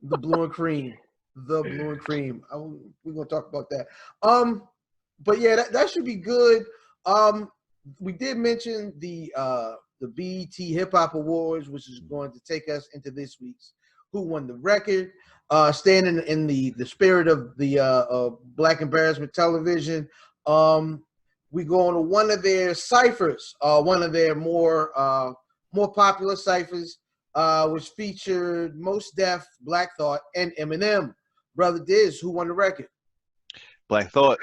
The blue and cream. We're gonna talk about that. but yeah, that should be good. We did mention the BET Hip Hop Awards, which is going to take us into this week's Who Won the Record. Staying in the spirit of the Black Embarrassment Television, we go on to one of their ciphers, one of their more popular ciphers, which featured Mos Def, Black Thought, and Eminem. Brother Dizz, who won the record? Black Thought.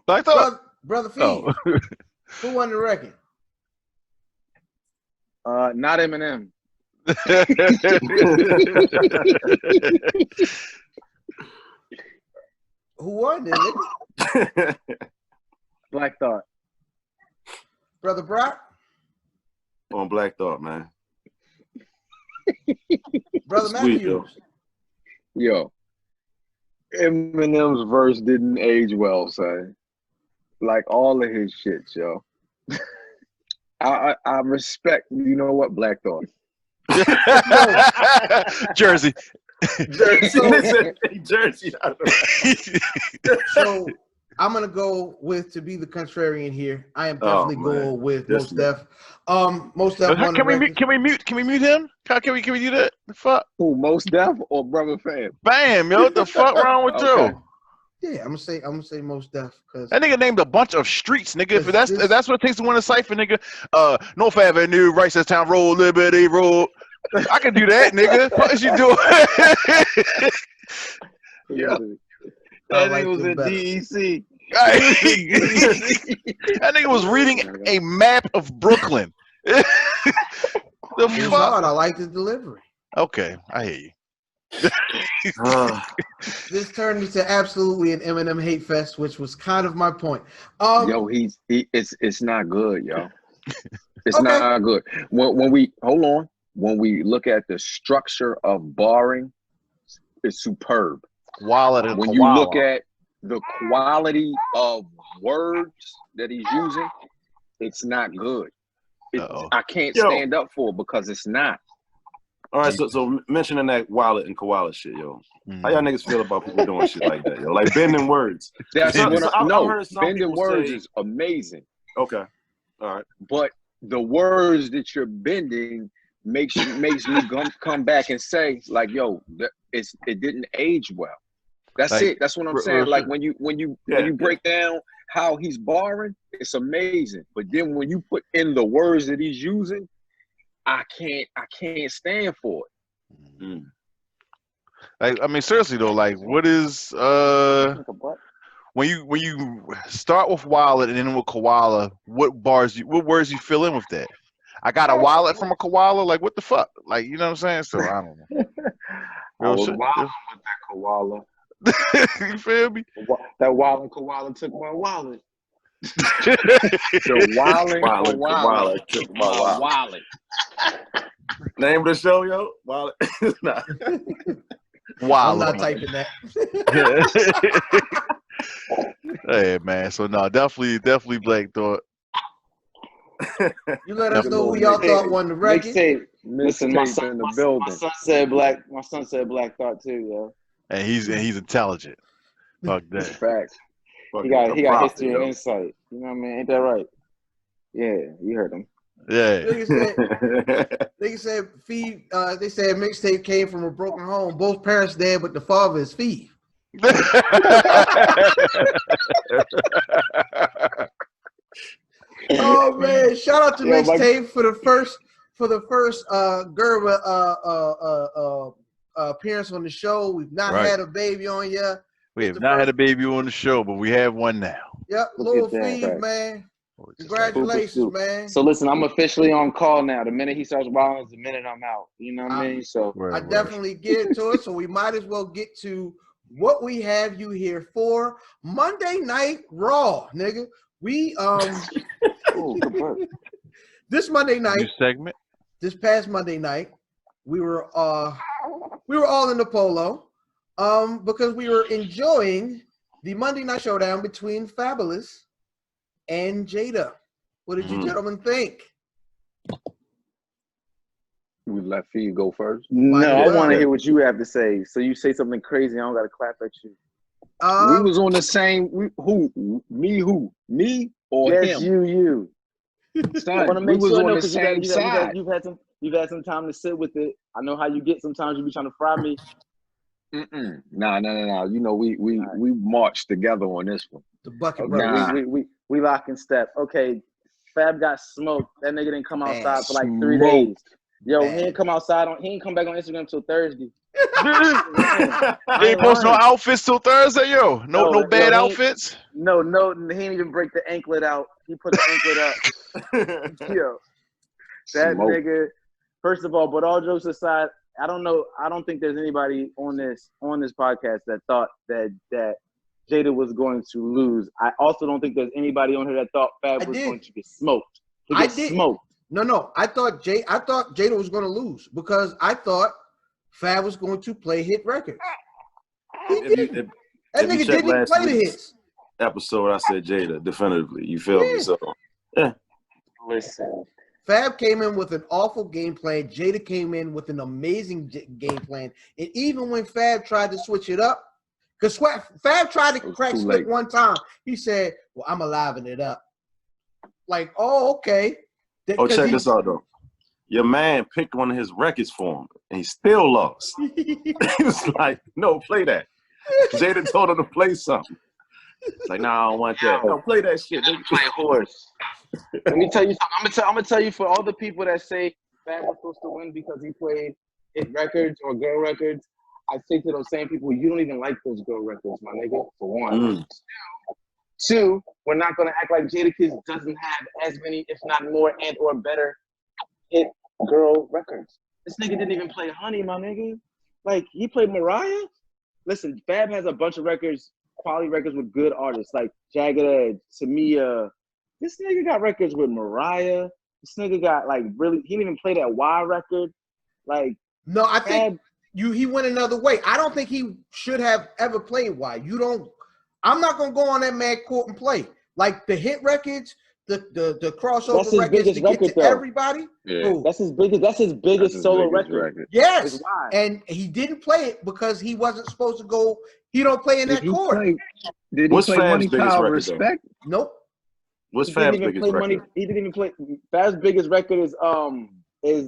Black Thought. Brother Fee, Oh. who won the record? Not Eminem. Who won it? Black Thought. Brother Brock? On Black Thought, man. Brother Sweet, Matthews? Yo, Eminem's verse didn't age well, son. Like all of his shit, yo. I respect, you know what, Black Thought. Jersey. Jersey. So I'm gonna go with, to be the contrarian here, I am definitely going with Mos Def. Mos Def. Can we mute him? Can we do that? The fuck? Who, Mos Def or Brother Fab? Bam, yo, what the fuck wrong with you? Yeah, I'm gonna say Mos Def, because that nigga named a bunch of streets, nigga. If that's what it takes to win a cipher, nigga. North Avenue, Ricestown Road, Liberty Road. I can do that, nigga. What is you doing? Yeah. That nigga was in DEC. That nigga was reading a map of Brooklyn. The it was fuck? hard. I like the delivery. Okay, I hear you. This turned into absolutely an Eminem hate fest, which was kind of my point. Yo, it's not good, yo. It's not good. When we look at the structure of barring, it's superb. When you look at the quality of words that he's using, it's not good. I can't stand up for it because it's not. All right, so mentioning that wallet and koala shit, yo. How y'all niggas feel about people doing shit like that, yo? Like bending words. Bending words is amazing. Okay, all right. But the words that you're bending makes me come back and say, like, yo, it didn't age well. That's like, it. That's what I'm saying. Like when you break down how he's barring, it's amazing. But then when you put in the words that he's using, I can't stand for it. Mm. Like, I mean, seriously though, like, what is when you start with wallet and then with koala, what words you fill in with that? I got a wallet from a koala. Like, what the fuck? Like, you know what I'm saying? So I don't know. I was wilding with that koala. You feel me? That wilding koala took my wallet. The wilding koala took my wallet. Name of the show, yo? Wallet. Nah. I'm not typing that. Hey man, so no, definitely Black Thought. You let us know who y'all thought won the record. Listen, my son said Black Thought too, yo. And he's intelligent. Fuck that. Facts. He got history and insight. You know what I mean? Ain't that right? Yeah, you heard him. Yeah. They said mixtape came from a broken home. Both parents dead, but the father is Fee. Oh man! Shout out to mixtape for the first Gerber appearance on the show. We've not had a baby on yet. We have not had a baby on the show, but we have one now. Yep, little Fee, man. Congratulations, man. So listen, I'm officially on call now. The minute he starts wilding is the minute I'm out. You know what I mean? So I definitely get to it. So we might as well get to what we have you here for. Monday Night Raw, nigga. We this Monday night, new segment. This past Monday night, we were all in the polo, because we were enjoying the Monday Night Showdown between Fabulous and Jada. What did you gentlemen think? We let Fee go first. No, I want to hear what you have to say. So you say something crazy, I don't got to clap at you. We was on the same. Who? Me or yes, him? you. Son, I want to make we was sure on the because same side. you've had some time to sit with it. I know how you get. Sometimes you be trying to fry me. No. You know, we marched together on this one. The bucket Okay, brothers. we lock in step. Okay, Fab got smoked. That nigga didn't come outside for like 3 Smoked. days. Yo, he ain't come outside he ain't come back on Instagram until Thursday. He ain't post no outfits till Thursday, yo. No bad outfits. No, he ain't even break the anklet out. He put the anklet up. Yo, that nigga. First of all, but all jokes aside, I don't know. I don't think there's anybody on this podcast that thought that Jada was going to lose. I also don't think there's anybody on here that thought Fab was going to get smoked. Smoked. No. I thought Jada was going to lose because I thought Fab was going to play hit records. He didn't. That nigga didn't even play the hits. Episode, I said Jada definitively. You feel me? So, yeah. Listen. Fab came in with an awful game plan. Jada came in with an amazing game plan. And even when Fab tried to switch it up, because Fab tried to crack Slick one time, he said, "Well, I'm liven it up." Like, oh, okay. Check this out though. Your man picked one of his records for him, and he still lost. He was like, "No, play that." Jada told him to play something. It's like, "Nah, I don't want that. No, play that shit. Play horse." Let me tell you something. I'm gonna tell you for all the people that say Fab was supposed to win because he played hit records or girl records. I say to those same people, you don't even like those girl records, my nigga. For one. Two, we're not gonna act like Jadakiss doesn't have as many, if not more, and or better hit girl records. This nigga didn't even play Honey, my nigga. Like, he played Mariah. Listen, Fab has a bunch of records, quality records with good artists like Jagged Edge, Tamia. This nigga got records with Mariah. This nigga got like really. He didn't even play that Y record. Like, no, I think he went another way. I don't think he should have ever played Y. You don't. I'm not gonna go on that mad court and play like the hit records, the crossover records to get to everybody. Yeah. That's his biggest solo record. Yes, and he didn't play it because he wasn't supposed to go. He don't play in that court. Did he play Money, Power, Respect? Nope. What's Fab's biggest record? He didn't even play. Fab's biggest record is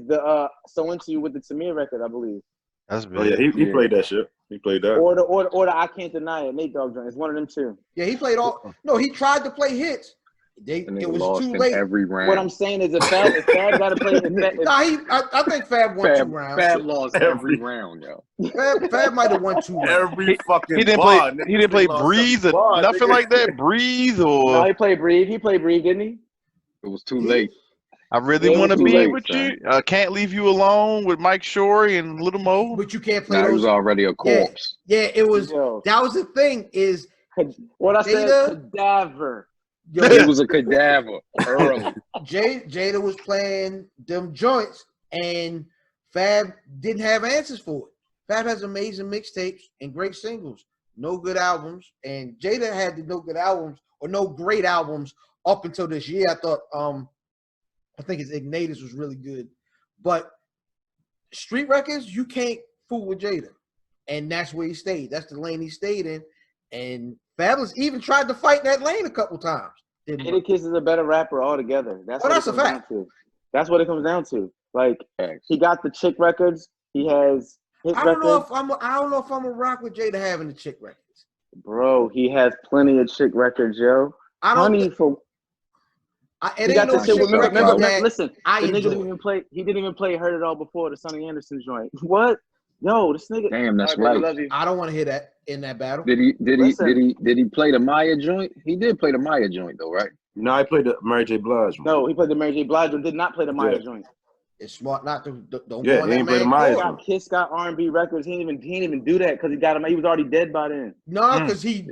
the So Into You with the Tamir record, I believe. That's big. Oh yeah, he played that shit. He played that. Or the I Can't Deny It, Nate Dogg joint. It's one of them two. Yeah, he played all. No, he tried to play hits. It was too late. Every round. What I'm saying is, if Fab got to play, I think Fab won 2 rounds. Fab lost every round, yo. Fab might have won 2 rounds. Every fucking he didn't bar, play. He didn't play Breathe or nothing like that. Breathe or no, he played Breathe. He played Breathe, didn't he? It was too late. I really want to be with you. Can't Leave You Alone with Mike Shorey and Little Mo. But you can't play those. He was already a corpse. Yeah, it was. That was the thing. Is what I said? Cadaver. It was a cadaver. Jada was playing them joints, and Fab didn't have answers for it. Fab has amazing mixtapes and great singles, no good albums, and Jada had the no good albums or no great albums up until this year. I thought, I think his Ignators was really good, but street records, you can't fool with Jada, and that's where he stayed. That's the lane he stayed in, and Fabulous even tried to fight in that lane a couple times. Jadakiss is a better rapper altogether. That's a fact. That's what it comes down to. Like, he got the chick records. He has his records. I don't know if I'm a rock with Jada having the chick records. Bro, he has plenty of chick records, yo. I don't. He got the shit. Remember, listen, the nigga didn't even play. He didn't even play Hurt It All before the Sonny Anderson joint. What? Yo, this nigga. Damn, that's right. I don't want to hear that in that battle. Did he play the Maya joint? He did play the Maya joint though, right? No, I played the Mary J. Blige joint. No, he played the Mary J. Blige joint. Did not play the Maya joint. It's smart not to don't go on he that ain't play the Maya joint. Kiss got R&B records. He didn't even do that because he got him. He was already dead by then. No, because you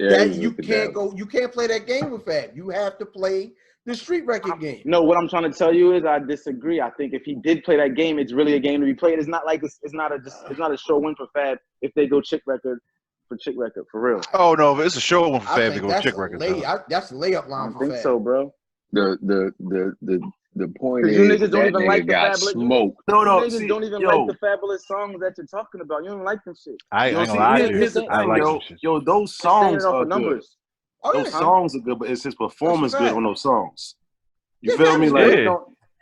can't play that game with Fab. You have to play the street record game. No, what I'm trying to tell you is I disagree. I think if he did play that game, it's really a game to be played. It's not like it's not a sure win for Fab if they go chick record for real. Oh no, it's a sure win for Fab to go chick record. That's the layup line for Fab. I think so, bro. The The point Because is, you niggas don't that even nigga like the got fabulous. smoked. No, You niggas see, don't even like the fabulous songs that you're talking about. You don't like them shit. I Yo, ain't see, gonna lie to here's you. the I thing, like yo. some shit. Yo, those Just saying it songs off are of good. numbers. Oh Those yeah, songs are good, but it's his performance That's a good fact. on those songs. You Yeah, feel Fab me? is Like Yeah.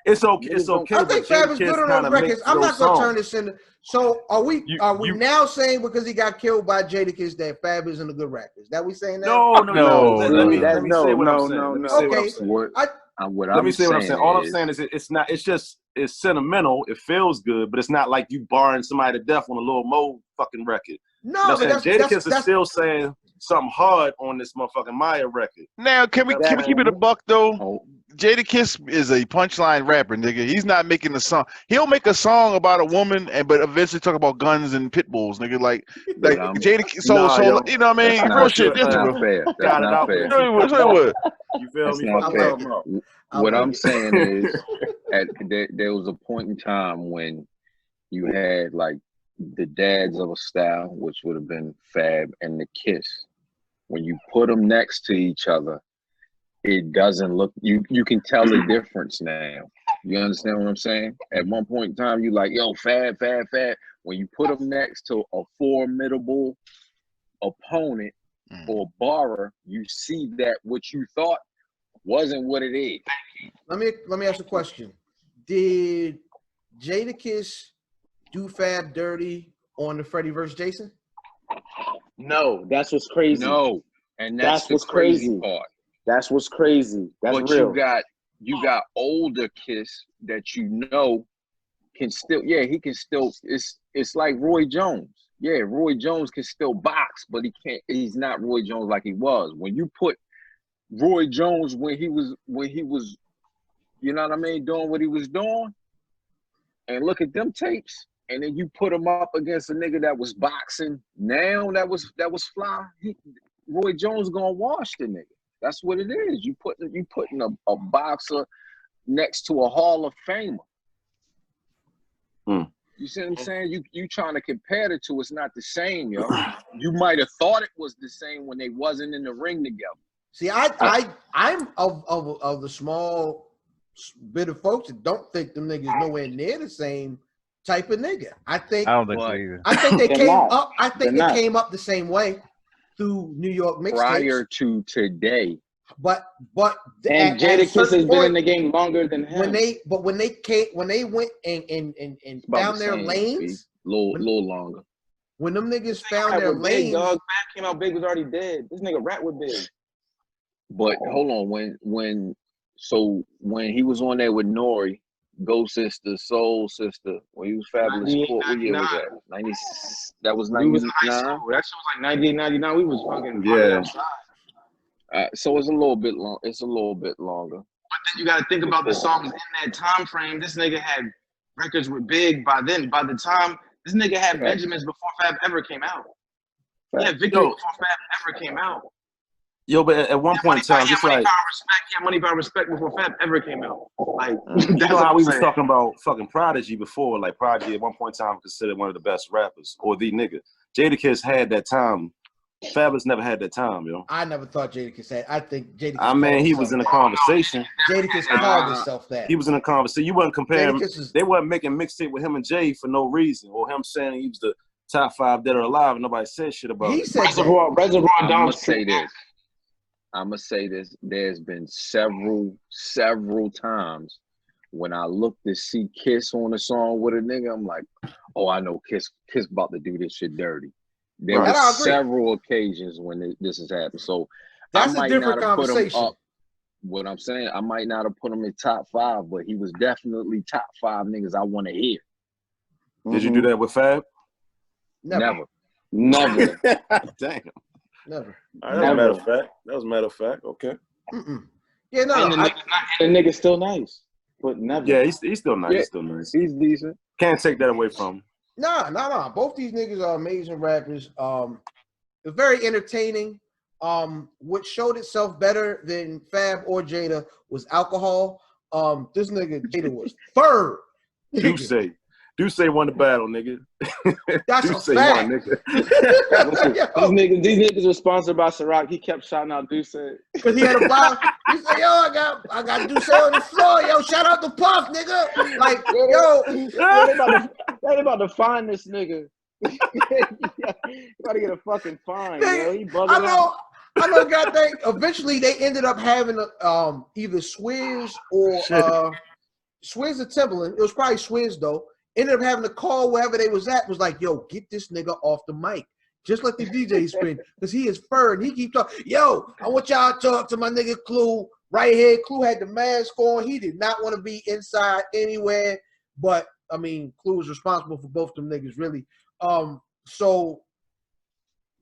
it's okay, Niggas it's don't- okay. I think but Fab is good Jadakiss on kinda those records. makes I'm those not gonna songs. turn this into. So are we You now saying because he got killed by Jadakiss that Fab isn't a good rapper? Is that we saying that? No. Let me That's say what I'm no. saying. Let me say what I'm Okay. saying. What Let I'm me say what I'm saying. saying All I'm is, saying is it's sentimental. It feels good, but it's not like you barring somebody to death on a Lil Mo fucking record. You know No, what but I'm saying? Jadakiss is that's still saying something hard on this motherfucking Maya record. now can we keep it a buck though? oh, Jadakiss is a punchline rapper, nigga. He's not making a song. He'll make a song about a woman, but eventually talk about guns and pit bulls, nigga. Like Jadakiss. Nah, yo, You know what I mean? that's Real not, shit. that's That's not fair. That's got it not out fair. there. Say what? You feel That's me? not Fuck fair. talking about. What like I'm it. saying is, there was a point in time when you had like the dads of a style, which would have been Fab and the Kiss. When you put them next to each other, it doesn't look. You can tell the difference now. You understand what I'm saying? At one point in time, you like, yo, Fab. When you put them next to a formidable opponent or borrower, you see that what you thought wasn't what it is. Let me ask a question. Did Jadakiss do Fab dirty on the Freddie versus Jason? No, that's what's crazy. No, and That's that's the what's crazy crazy. part. That's what's crazy. That's But real. you got older Kiss that you know can still, he can still. It's like Roy Jones. Yeah, Roy Jones can still box, but he's not Roy Jones like he was. When you put Roy Jones when he was, you know what I mean, doing what he was doing, and look at them tapes, and then you put him up against a nigga that was boxing now that was fly. Roy Jones gonna wash the nigga. That's what it is. You putting a boxer next to a Hall of Famer. You see what I'm saying? You trying to compare the two. It's not the same, yo. You might have thought it was the same when they wasn't in the ring together. See, I'm of the small bit of folks that don't think them niggas nowhere near the same type of nigga. I don't think so either. I think they came up. I think they came up the same way through New York mixtapes prior to today. But and Jadakiss has been in the game longer than him. When they went and found their lanes, little longer. When them niggas found their lanes, Big dog Fab came out. Big was already dead. This nigga rap with Big. But hold on, when he was on there with Nori, Go Sister, Soul Sister, when he was Fabulous Sport, what year was that? 90. That was 99. That shit was like 1999. We was fucking outside. So it's a little bit long. It's a little bit longer. But then you got to think about the songs in that time frame. This nigga had records with Big by then. By the time this nigga had Benjamins before Fab ever came out. He had Victory before Fab ever came out. Yo, but at one point in time, just like Money, Power, Respect before Fab ever came out. Like you know how we was talking about fucking Prodigy before. Like Prodigy at one point in time considered one of the best rappers or the nigga. Jadakiss had that time. Fabulous never had that time, yo. I never thought Jadakiss had. I think Jadakiss. I mean, he was in a conversation. Jadakiss called himself that. He was in a conversation. You wasn't comparing. They wasn't making mixtape with him and Jay for no reason, or him saying he was the top 5 dead or alive, and nobody said shit about it. He said Reservoir I'm gonna say this. There's been several times when I look to see Kiss on a song with a nigga, I'm like, oh, I know Kiss about to do this shit dirty. There were several occasions when this has happened. So that's a different conversation. What I'm saying, I might not have put him in top 5, but he was definitely top 5 niggas I want to hear. Did you do that with Fab? Never. Damn. Never. That was a matter of fact. That was a matter of fact. Okay. Yeah, no. And the nigga's still nice, but never. Yeah, he's still nice. Yeah, he's still nice. He's decent. Can't take that away from him. Nah. Both these niggas are amazing rappers. They're very entertaining. What showed itself better than Fab or Jada was alcohol. This nigga Jada was third. You say. Deuce won the battle, nigga. That's Deuce a fact. won, nigga. These niggas were sponsored by Ciroc. He kept shouting out Deuce. Because he had a box. He said, yo, I got Deuce on the floor. Yo, shout out to Puff, nigga. Like, yo. They about to find this nigga. You about to get a fucking fine, yo. He bugging out. I know, goddamn. Eventually, they ended up having either Swizz or Swizz or Timberland. It was probably Swizz, though. Ended up having to call wherever they was at. Was like, yo, get this nigga off the mic. Just let the DJ spin. Because he is fur and he keep talking. Yo, I want y'all to talk to my nigga Clue right here. Clue had the mask on. He did not want to be inside anywhere. But, I mean, Clue was responsible for both them niggas, really. So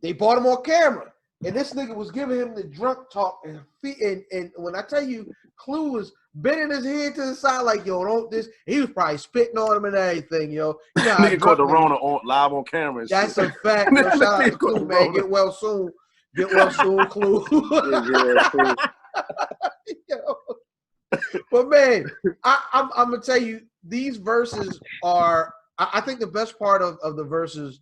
they bought him on camera. And this nigga was giving him the drunk talk, and when I tell you, Clue was bending his head to the side like, yo, don't this. He was probably spitting on him and everything, yo. Nigga caught the Rona live on camera. And that's shit. A fact. Yo, shout out to Clue, man. Get well soon. Get well soon, Clue. Yo. But man, I'm gonna tell you, these verses are. I think the best part of the verses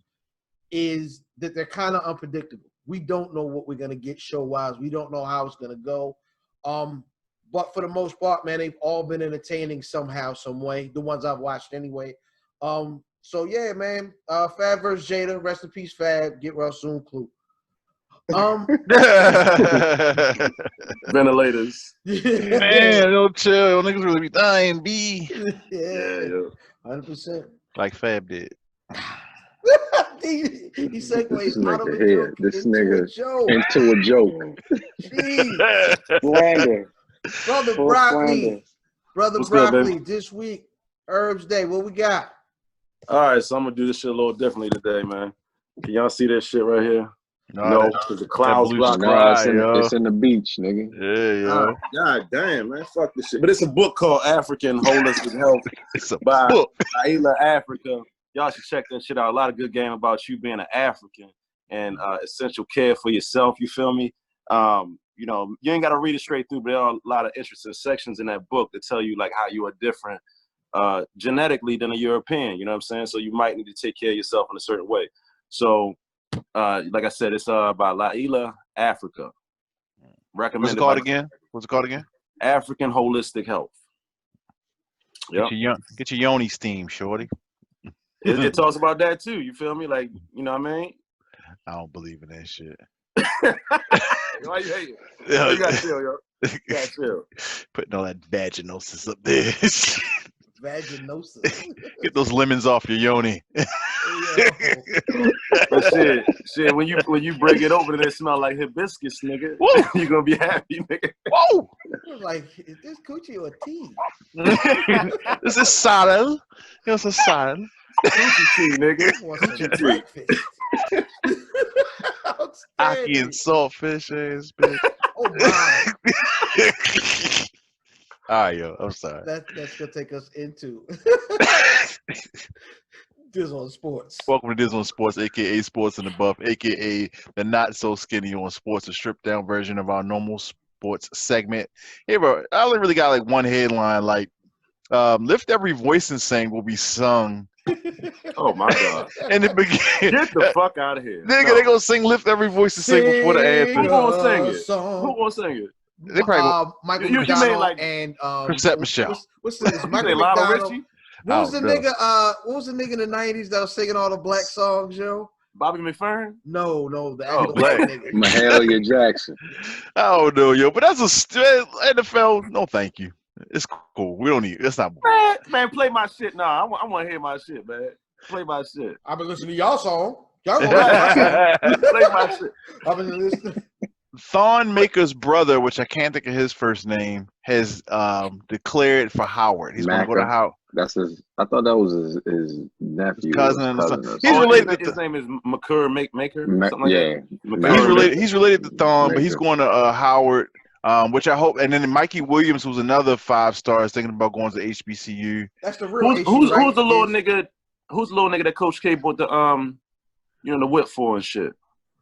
is that they're kind of unpredictable. We don't know what we're going to get show-wise. We don't know how it's going to go. But for the most part, man, they've all been entertaining somehow, some way, the ones I've watched anyway. So, yeah, man, Fab versus Jada. Rest in peace, Fab. Get well soon, Clue. Ventilators. Man, don't chill. Niggas really be dying, B. Yeah. 100%. Like Fab did. he segues out of a joke this into nigga a joke. Into a joke. Slander. Brother Full Broccoli. slander. Brother What's good, Broccoli, baby? this week, Herbs Day. What we got? All right, so I'm gonna do this shit a little differently today, man. Can y'all see that shit right here? No, because the clouds blue block. sky. It's in the beach, nigga. Yeah, yo. God damn, man, fuck this shit. But it's a book called African Holistic Health It's a by book. Aila Africa. Y'all should check that shit out. A lot of good game about you being an African and essential care for yourself. You feel me? You know, you ain't got to read it straight through, but there are a lot of interesting sections in that book that tell you like how you are different genetically than a European. You know what I'm saying? So you might need to take care of yourself in a certain way. So, like I said, it's by Laila Africa. Recommended. What's it called again? African Holistic Health. Yep. Get your yoni steam, shorty. It talks about that too. You feel me? Like, you know what I mean? I don't believe in that shit. Why you hate it? Yeah. You gotta chill, yo. You gotta chill. Putting all that vaginosis up there. Vaginosis. Get those lemons off your yoni. But shit, when you break it open and it smell like hibiscus, nigga, you gonna be happy, nigga. Whoa! Like, is this coochie or tea? This is salad. It's a salad. Coochie tea, nigga. Coochie breakfast. Aki and saltfish ass bitch. Oh my. All right, yo. I'm sorry. That's gonna take us into Dizz on Sports. Welcome to Dizz on Sports, aka Sports in the Buff, aka the not so skinny on sports, a stripped down version of our normal sports segment. Hey, bro, I only really got like one headline, like "Lift Every Voice and Sing" will be sung. Oh my god! And it begin. Get the fuck out of here, nigga. They gonna sing "Lift Every Voice and Sing" before the anthem. Who gonna sing it? Who gonna sing it? They probably Michael you McDonald mean like and Chrisette Michelle. What's this? Michael You say Lionel McDonald. Richie? What was the no. nigga? What was the nigga in the '90s that was singing all the black songs, yo? Bobby McFerrin? No, the Oh, actual black. black nigga. Mahalia Jackson. I don't know, yo, but that's a NFL. No, thank you. It's cool. We don't need. It's not. Man, play my shit. Nah, I want to hear my shit, man. Play my shit. I've been listening to y'all song. Y'all gonna like my shit. Play my shit. I've been listening. Thon Maker's brother, which I can't think of his first name, has declared for Howard. He's going to go to Howard. That's his. I thought that was his nephew, His cousin. or something. He's related. His name is McCurr Maker. Something like yeah, that. He's related to Thon, but he's Maker. going to Howard, which I hope. And then Mikey Williams, who's another 5-star, is thinking about going to HBCU. That's the real issue, Who's right? the little nigga? Who's the little nigga that Coach K bought the the whip for and shit?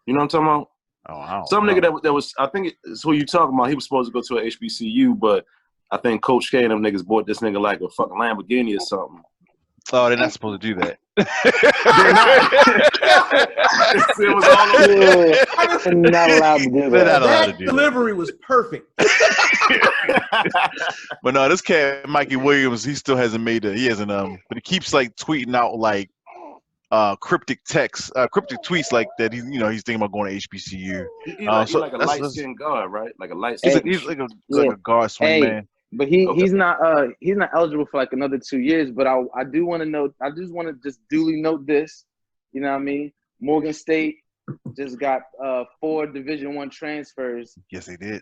You know what I'm talking about? Oh, wow. Some nigga that was, I think it's who you talking about. He was supposed to go to a HBCU, but I think Coach K and them niggas bought this nigga like a fucking Lamborghini or something. Oh, they're not supposed to do that. They're not. It was all over. Yeah, not allowed to do They're that. not allowed to That do delivery was perfect. But no, this cat Mikey Williams, he still hasn't made it. He hasn't but he keeps like tweeting out like cryptic texts, cryptic tweets like that. He's he's thinking about going to HBCU. He's So like a light skinned guard, right? Like a light He's skinned. like a guard swing man. But he's not eligible for like another 2 years. But I do want to note. I just want to just duly note this. You know what I mean? Morgan State just got 4 Division I transfers. Yes, they did.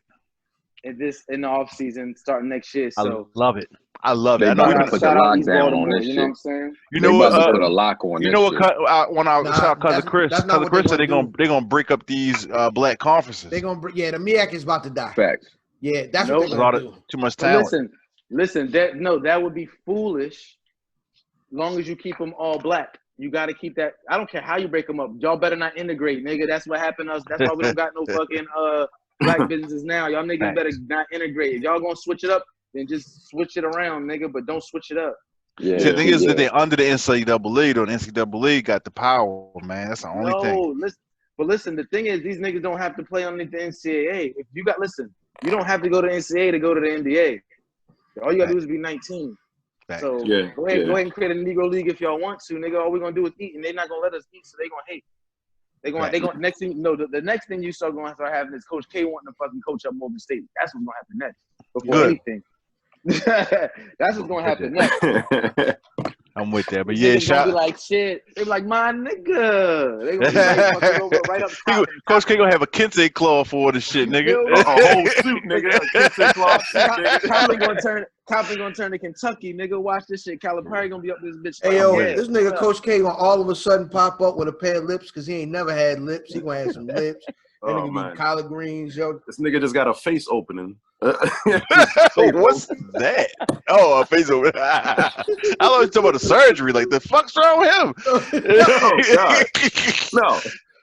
In the offseason starting next year. So I love it. I love it. They I know about to put the lockdown on this you shit. know what I'm saying? You know they what? about to put a lock on You this know what? shit. When I shout cousin Chris, that's not cousin what Chris they said they're gonna break up these black conferences. They're gonna, the MEAC is about to die. Facts. Yeah, that's Nope. what they're gonna do. Too much But talent. listen. That would be foolish. Long as you keep them all black, you got to keep that. I don't care how you break them up. Y'all better not integrate, nigga. That's what happened to us. That's why we don't got no fucking black businesses now. Y'all niggas better not integrate. If y'all gonna switch it up, then just switch it around, nigga. But don't switch it up. Yeah. See, the thing is that they're under the NCAA, though. The NCAA got the power, man. That's the only thing. Listen. The thing is, these niggas don't have to play underneath the NCAA. If you you don't have to go to NCAA to go to the NBA. All you gotta do is be 19. So go ahead and create a Negro League if y'all want to, nigga. All we're gonna do is eat, and they're not gonna let us eat, so they gonna hate. They gonna next thing the next thing you start gonna start having is Coach K wanting to fucking coach up Morgan State. That's what's gonna happen next. Before anything. That's what's gonna happen next. I'm with that, but yeah, gonna be like shit. They be like, my nigga. They gonna be right up top. Coach K gonna have a kente claw for all this shit, nigga. A whole suit, nigga. A kente claw suit, Copley gonna turn to Kentucky, nigga. Watch this shit. Calipari gonna be up this bitch. Hey yo, this nigga Coach K gonna all of a sudden pop up with a pair of lips because he ain't never had lips. He gonna have some lips. And it can be collard greens, yo. This nigga just got a face opening. What's that? Oh, a face opening. I thought you talking about the surgery. Like, the fuck's wrong with him? Oh, God. No.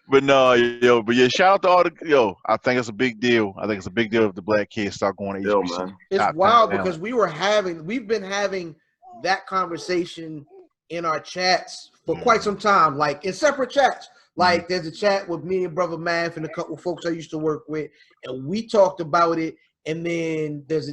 But no, but yeah, shout out to all the I think it's a big deal. I think it's a big deal if the black kids start going to HBCU. Man. It's wild because we've been having that conversation in our chats for quite some time, like in separate chats. Like there's a chat with me and Brother Math and a couple folks I used to work with, and we talked about it. And then there's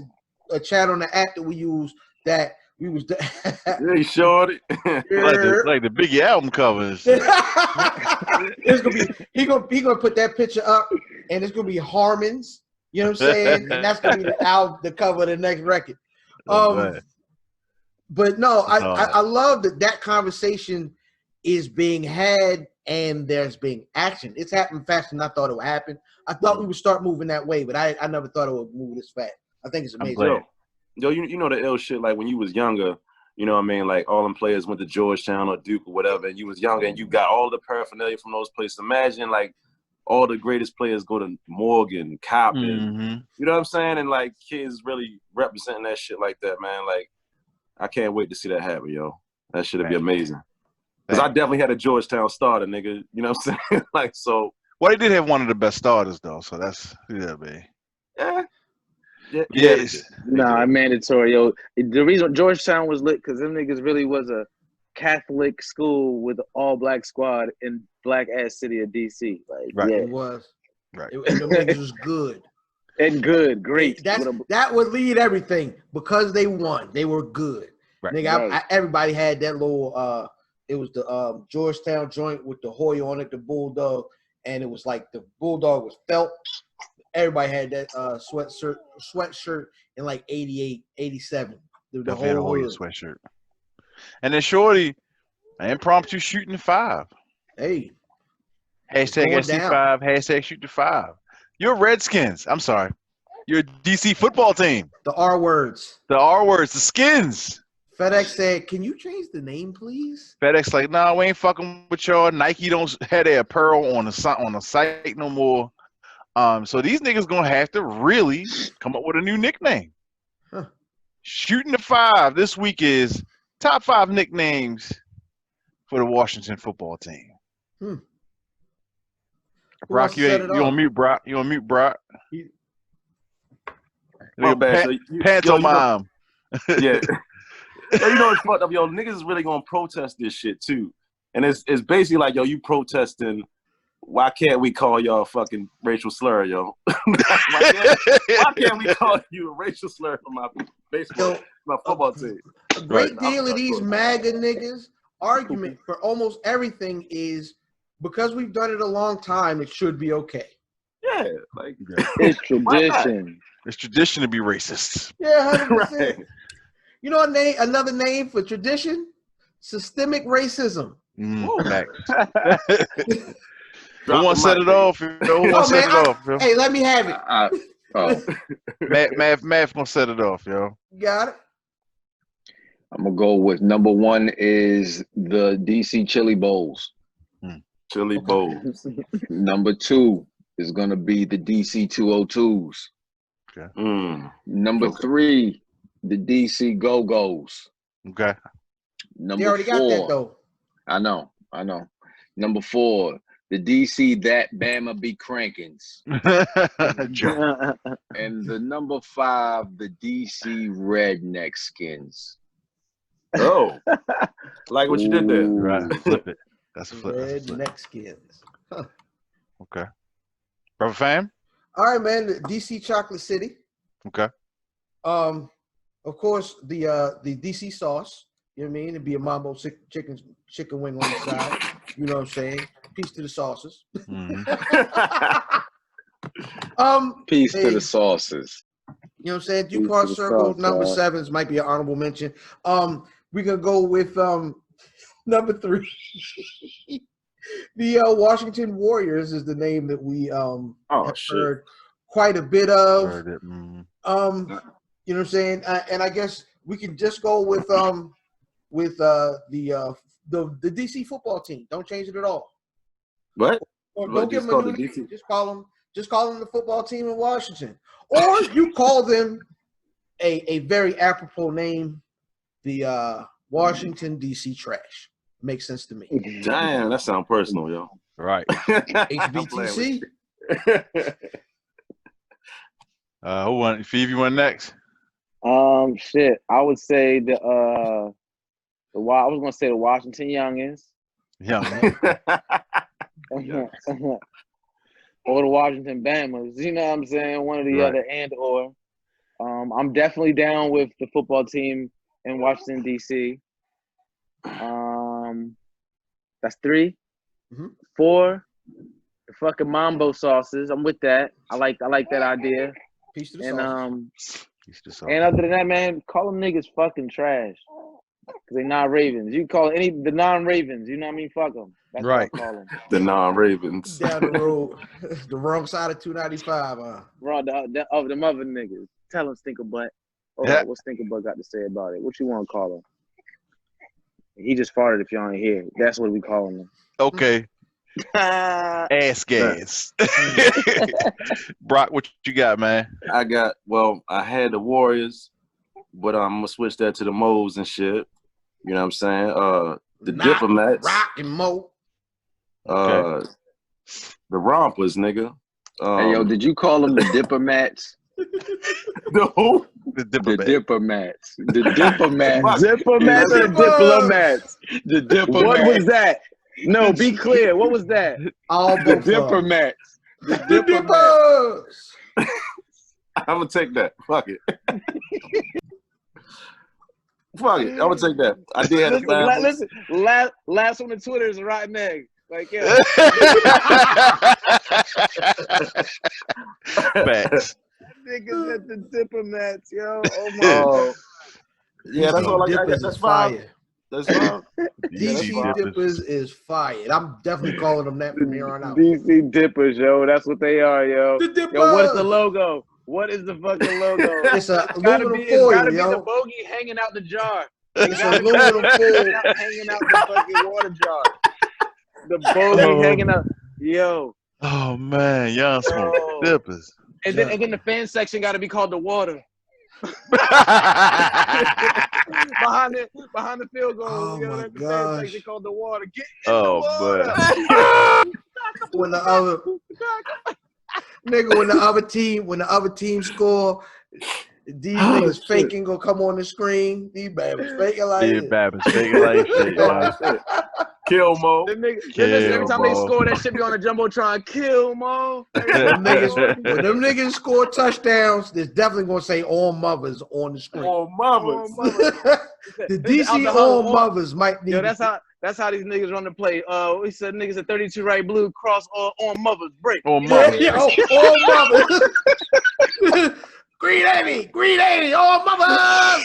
a chat on the app that we use that we was yeah, shorty. like the Biggie album covers. It's gonna be he gonna put that picture up, and it's gonna be Harmon's. You know what I'm saying? And that's gonna be the cover of the next record. But no, I love that conversation is being had and there's being action. It's happening faster than I thought it would happen. I thought we would start moving that way, but I never thought it would move this fast. I think it's amazing. Yo, you know the ill shit, like when you was younger, you know what I mean? Like all them players went to Georgetown or Duke or whatever, and you was younger and you got all the paraphernalia from those places. Imagine like all the greatest players go to Morgan, Coppin. You know what I'm saying? And like kids really representing that shit like that, man. Like I can't wait to see that happen, yo. That shit'd be amazing. Because I definitely had a Georgetown starter, nigga. You know what I'm saying? Like, so. Well, they did have one of the best starters, though. So that's, man. Yeah. Nah, mandatory, yo. The reason Georgetown was lit because them niggas really was a Catholic school with an all-black squad in black-ass city of D.C. Like, It was. Right. And the niggas was good. And good, great. That would lead everything. Because they won, they were good. Right. Nigga, everybody had that little it was the Georgetown joint with the Hoya on it, the Bulldog, and it was like the Bulldog was felt. Everybody had that sweatshirt in like 88, 87. The whole Hoya sweatshirt. And then Shorty, impromptu shooting 5. Hey. Hashtag SC5, hashtag shoot the 5. You're Redskins. I'm sorry. You're a DC football team. The R words. The R words, the Skins. FedEx said, "Can you change the name, please?" FedEx like, nah, we ain't fucking with y'all. Nike don't have their apparel on the site no more. So these niggas gonna have to really come up with a new nickname. Shooting the 5 this week is top 5 nicknames for the Washington football team. Brock, you on mute, Brock? You on mute, Brock? My bad. Pantomime. Yeah. Yo, you know it's fucked up, yo. Niggas is really gonna protest this shit too, and it's basically like, yo, you protesting. Why can't we call y'all a fucking racial slur, yo? why can't we call you a racial slur for my baseball, my football team? A great deal of these MAGA niggas argument for almost everything is because we've done it a long time, it should be okay. Yeah, like it's tradition. It's tradition to be racist. Yeah, 100%. Right. You know another name for tradition? Systemic racism. Who want to set it off? Who want to set it off? Yo? Hey, let me have it. Math gonna set it off, yo. Got it. I'm gonna go with number 1 is the DC Chili Bowls. Chili Bowls. Number 2 is gonna be the DC 202s. Okay. Number 3, the DC Go-Go's. Okay. They already got that though. I know. Number 4, the DC That Bama Be Crankins. And the number 5, the DC Redneck Skins. Oh, like what you did there. Right, flip it. That's a flip. Redneck Skins. Huh. Okay. Brother Fam? All right, man. The DC Chocolate City. Okay. Of course, the DC sauce. You know what I mean? It'd be a mambo chicken wing on the side. You know what I'm saying? Peace to the sauces. Peace to the sauces. You know what I'm saying? Duke Circle number 7 might be an honorable mention. We're gonna go with number 3. The Washington Warriors is the name that we have heard quite a bit of. Heard it. You know what I'm saying? And I guess we can just go with the DC football team. Don't change it at all. What? Or don't give them a new name. Just call them the football team in Washington. Or you call them a very apropos name, the Washington DC Trash. Makes sense to me. Damn, that sounds personal, yo. Right. HBTC. Who won? Phoebe won next. Shit. I would say I was gonna say the Washington Youngins. Young. Or the Washington Bamas. You know what I'm saying? One or the other, and or. I'm definitely down with the football team in Washington D.C. That's 3. 4, the fucking mambo sauces. I'm with that. I like that idea. Peace to the sauces. And other than that, man, call them niggas fucking trash. Because they not Ravens. You can call the non-Ravens. You know what I mean? Fuck them. That's right. what I call them. The non-Ravens. Down the road. The wrong side of 295, Wrong, of them other niggas. Tell them Stinker Butt. What Stinker Butt got to say about it? What you want to call him? He just farted if y'all ain't here. That's what we call him. Okay. Ass gas. Brock, what you got, man? I had the Warriors, but I'm gonna switch that to the Mos and shit. You know what I'm saying? The Diplomats. Rock and Mo. The Rompers, nigga. Hey, yo, did you call them the Diplomats? The who? The Diplomats. The Diplomats. Diplomats or the Diplomats? The Diplomats. What was that? No, be clear. What was that? The Diplomats. The Dippers. I'm gonna take that. Fuck it. Fuck it. I'm gonna take that. I did. Listen, last on the Twitter is a rotten egg. Like, yeah. Facts. Niggas at the Diplomats, yo. Oh my. Yeah, that's all I got. That's fire. That's fine. DC Dippers is fired. I'm definitely calling them that from here on out. DC Dippers, yo. That's what they are, yo. The Dippers. Yo, what's the logo? What is the fucking logo? It's a gotta aluminum be foil, the yo. bogey hanging out the jar. It's a aluminum foil. Hanging out the fucking water jar. The bogey hanging out. Yo. Oh man, y'all smoke Dippers. And then the fan section got to be called the water. behind the field goal. Oh yo, my that's gosh. the fan section called the water. Get in the water. When the other nigga, when the other team score, These niggas faking gonna come on the screen. These babies faking like These babies faking like shit, man. Kill Mo. Them niggas, every time they score, that shit be on the jumbotron. Kill Mo. when them niggas score touchdowns, there's definitely gonna say all mothers on the screen. All mothers. The DC all mothers might need. Yo, that's how these niggas run the play. We said niggas at 32 right blue cross all mothers break. All mothers. All mothers. Green 80, all mothers.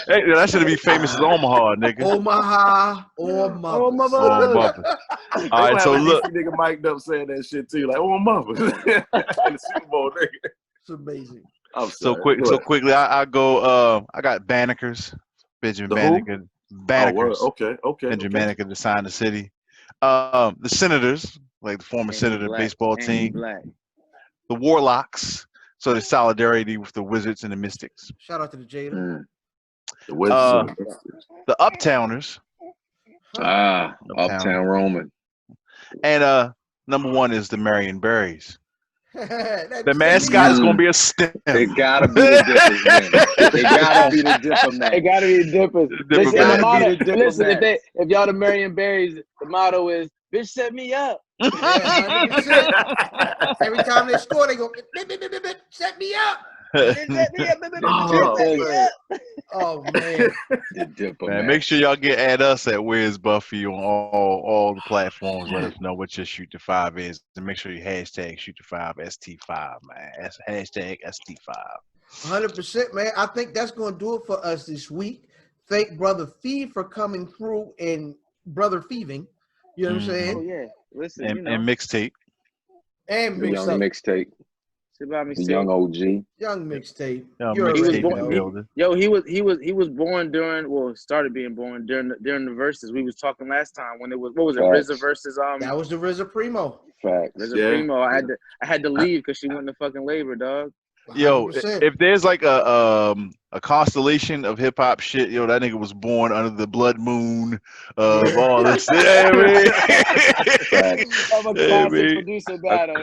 Hey, that should be famous as Omaha, nigga. Omaha, all mothers. All mothers. All right, so look. Nigga mic'd up saying that shit too, like all mothers. In the Super Bowl, nigga. It's amazing. So quickly, I go. I got Banneker's, Benjamin Banneker. Banneker's. Okay. Benjamin Banneker to sign the city. The Senators, like the former Senator baseball team. The Warlocks. So the solidarity with the Wizards and the Mystics. Shout out to the Jada. The Wizards. The Uptowners. Uptown Roman. And number one is the Marion Berries. The mascot is gonna be a stem. It gotta be the Dippers, man. It gotta be the Dipper, man. It gotta be the Dippers. Listen, if y'all the Marion Berries, the motto is "Bitch, set me up." Yeah, every time they score, they go, set me up. Oh man. Man, make sure y'all add us at Where's Buffy on all the platforms. Let us know what your Shoot to 5 is, and make sure you hashtag Shoot to 5 ST5, man. That's hashtag ST5. 100%, man. I think that's gonna do it for us this week. Thank Brother Fee for coming through and Brother Thieving. You know what I'm saying? Oh yeah. Listen, and mixtape. And the young mixtape. The young OG. Young mixtape. He was born during, started being born during the verses. We was talking last time when it was, what was it, RZA versus that was the RZA Primo. Facts. RZA Primo. I had to leave because she went to fucking labor, dog. 100%. Yo, if there's like a constellation of hip hop shit, yo, that nigga was born under the blood moon of all this.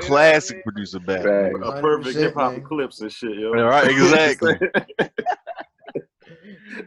Classic producer battle. A perfect hip hop clips and shit, yo. All right, exactly.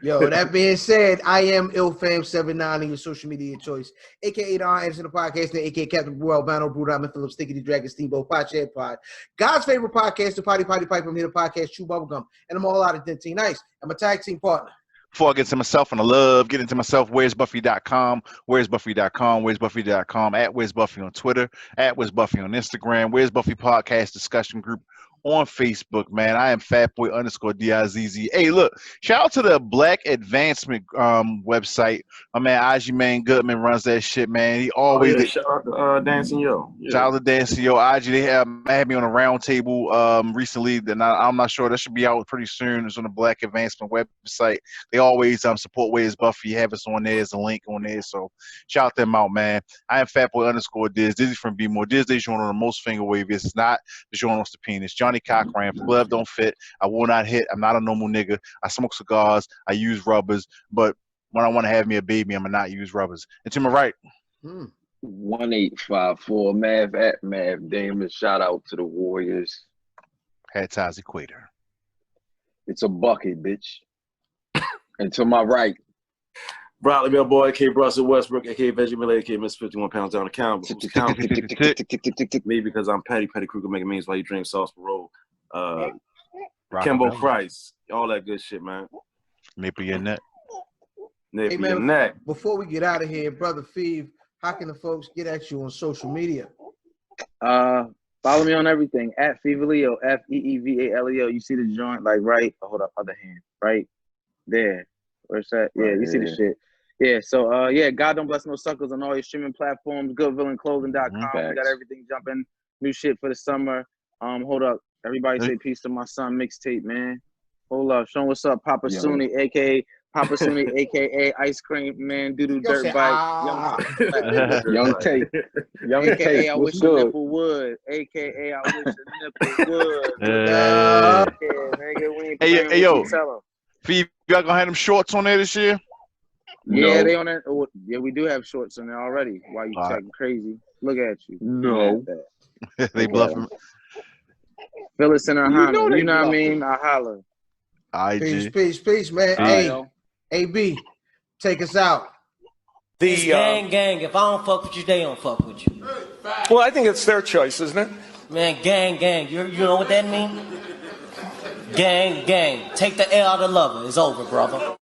Yo, that being said, I am IlFam79 on your social media choice, aka Don Anderson, the podcast, aka Captain World, Bano, Brew Diamond, Phillips, Sticky the Dragon, Steamboat, Pot Shed Pod, God's favorite podcast, the Potty Pipe. I'm here to podcast, Chew Bubblegum, and I'm all out of Dentine Nice. I'm a tag team partner. Before I get to myself and I love getting to myself, where's Buffy.com, where's Buffy.com, where's Buffy.com, at Where's Buffy on Twitter, at Where's Buffy on Instagram, Where's Buffy Podcast Discussion Group on Facebook, man. I am Fatboy_DIZZ. Hey, look, shout out to the Black Advancement website. My man Aji Man Goodman runs that shit, man. He always shout out to Dancing Yo. Yeah. Shout out to Dancing Yo. Aji, they had me on a round table recently. Then I'm not sure, that should be out pretty soon. It's on the Black Advancement website. They always support Where's Buffy. Have us on there. There's a link on there. So shout them out, man. I am Fatboy_Dizz. Dizzy from Be More. Dizz, they join on the most finger wave. It's not the joint on the penis. Johnny Cochran, glove don't fit. I will not hit. I'm not a normal nigga. I smoke cigars. I use rubbers. But when I want to have me a baby, I'm going to not use rubbers. And to my right. 1854 Mav at Mav Damon. Shout out to the Warriors. Hat ties Equator. It's a bucket, bitch. And to my right. Broadly, my boy, A.K. Russell Westbrook, A.K. Veggie Miller, A.K. Miss 51 pounds down the count. Me because I'm Patty Kruger making memes while you drink sauce parole. Kimbo Price, all that good shit, man. Nipple your neck. Hey, man, before we get out of here, Brother Feeve, how can the folks get at you on social media? Follow me on everything at Feevaleo, FEEVALEO. You see the joint, like right, hold up, other hand, right there. Where's that? Yeah, you see the shit. Yeah, so God Don't Bless No Suckers on all your streaming platforms, goodvillainclothing.com. We got everything jumping, new shit for the summer. Hold up. Everybody say peace to my son mixtape, man. Hold up. Show what's up, Papa Suni, aka Papa Suni, aka Ice Cream Man, Doodoo Dirt Bike, Young Tate. Young AKA Tate. I What's wish good? a nipple would. AKA I wish a nipple would. Hey, yo. Fee, y'all gonna have them shorts on there this year? Yeah, they on that. Yeah, we do have shorts on there already. Why you checking crazy? Look at you. No. They bluffing. Phyllis and her You know Hana. they You know what I bluffing. mean? I holler. Peace, man. All Hey, right, AB, take us out. It's gang. If I don't fuck with you, they don't fuck with you. Well, I think it's their choice, isn't it? Man, gang. You know what that mean? Gang. Take the L out of lover. It's over, brother.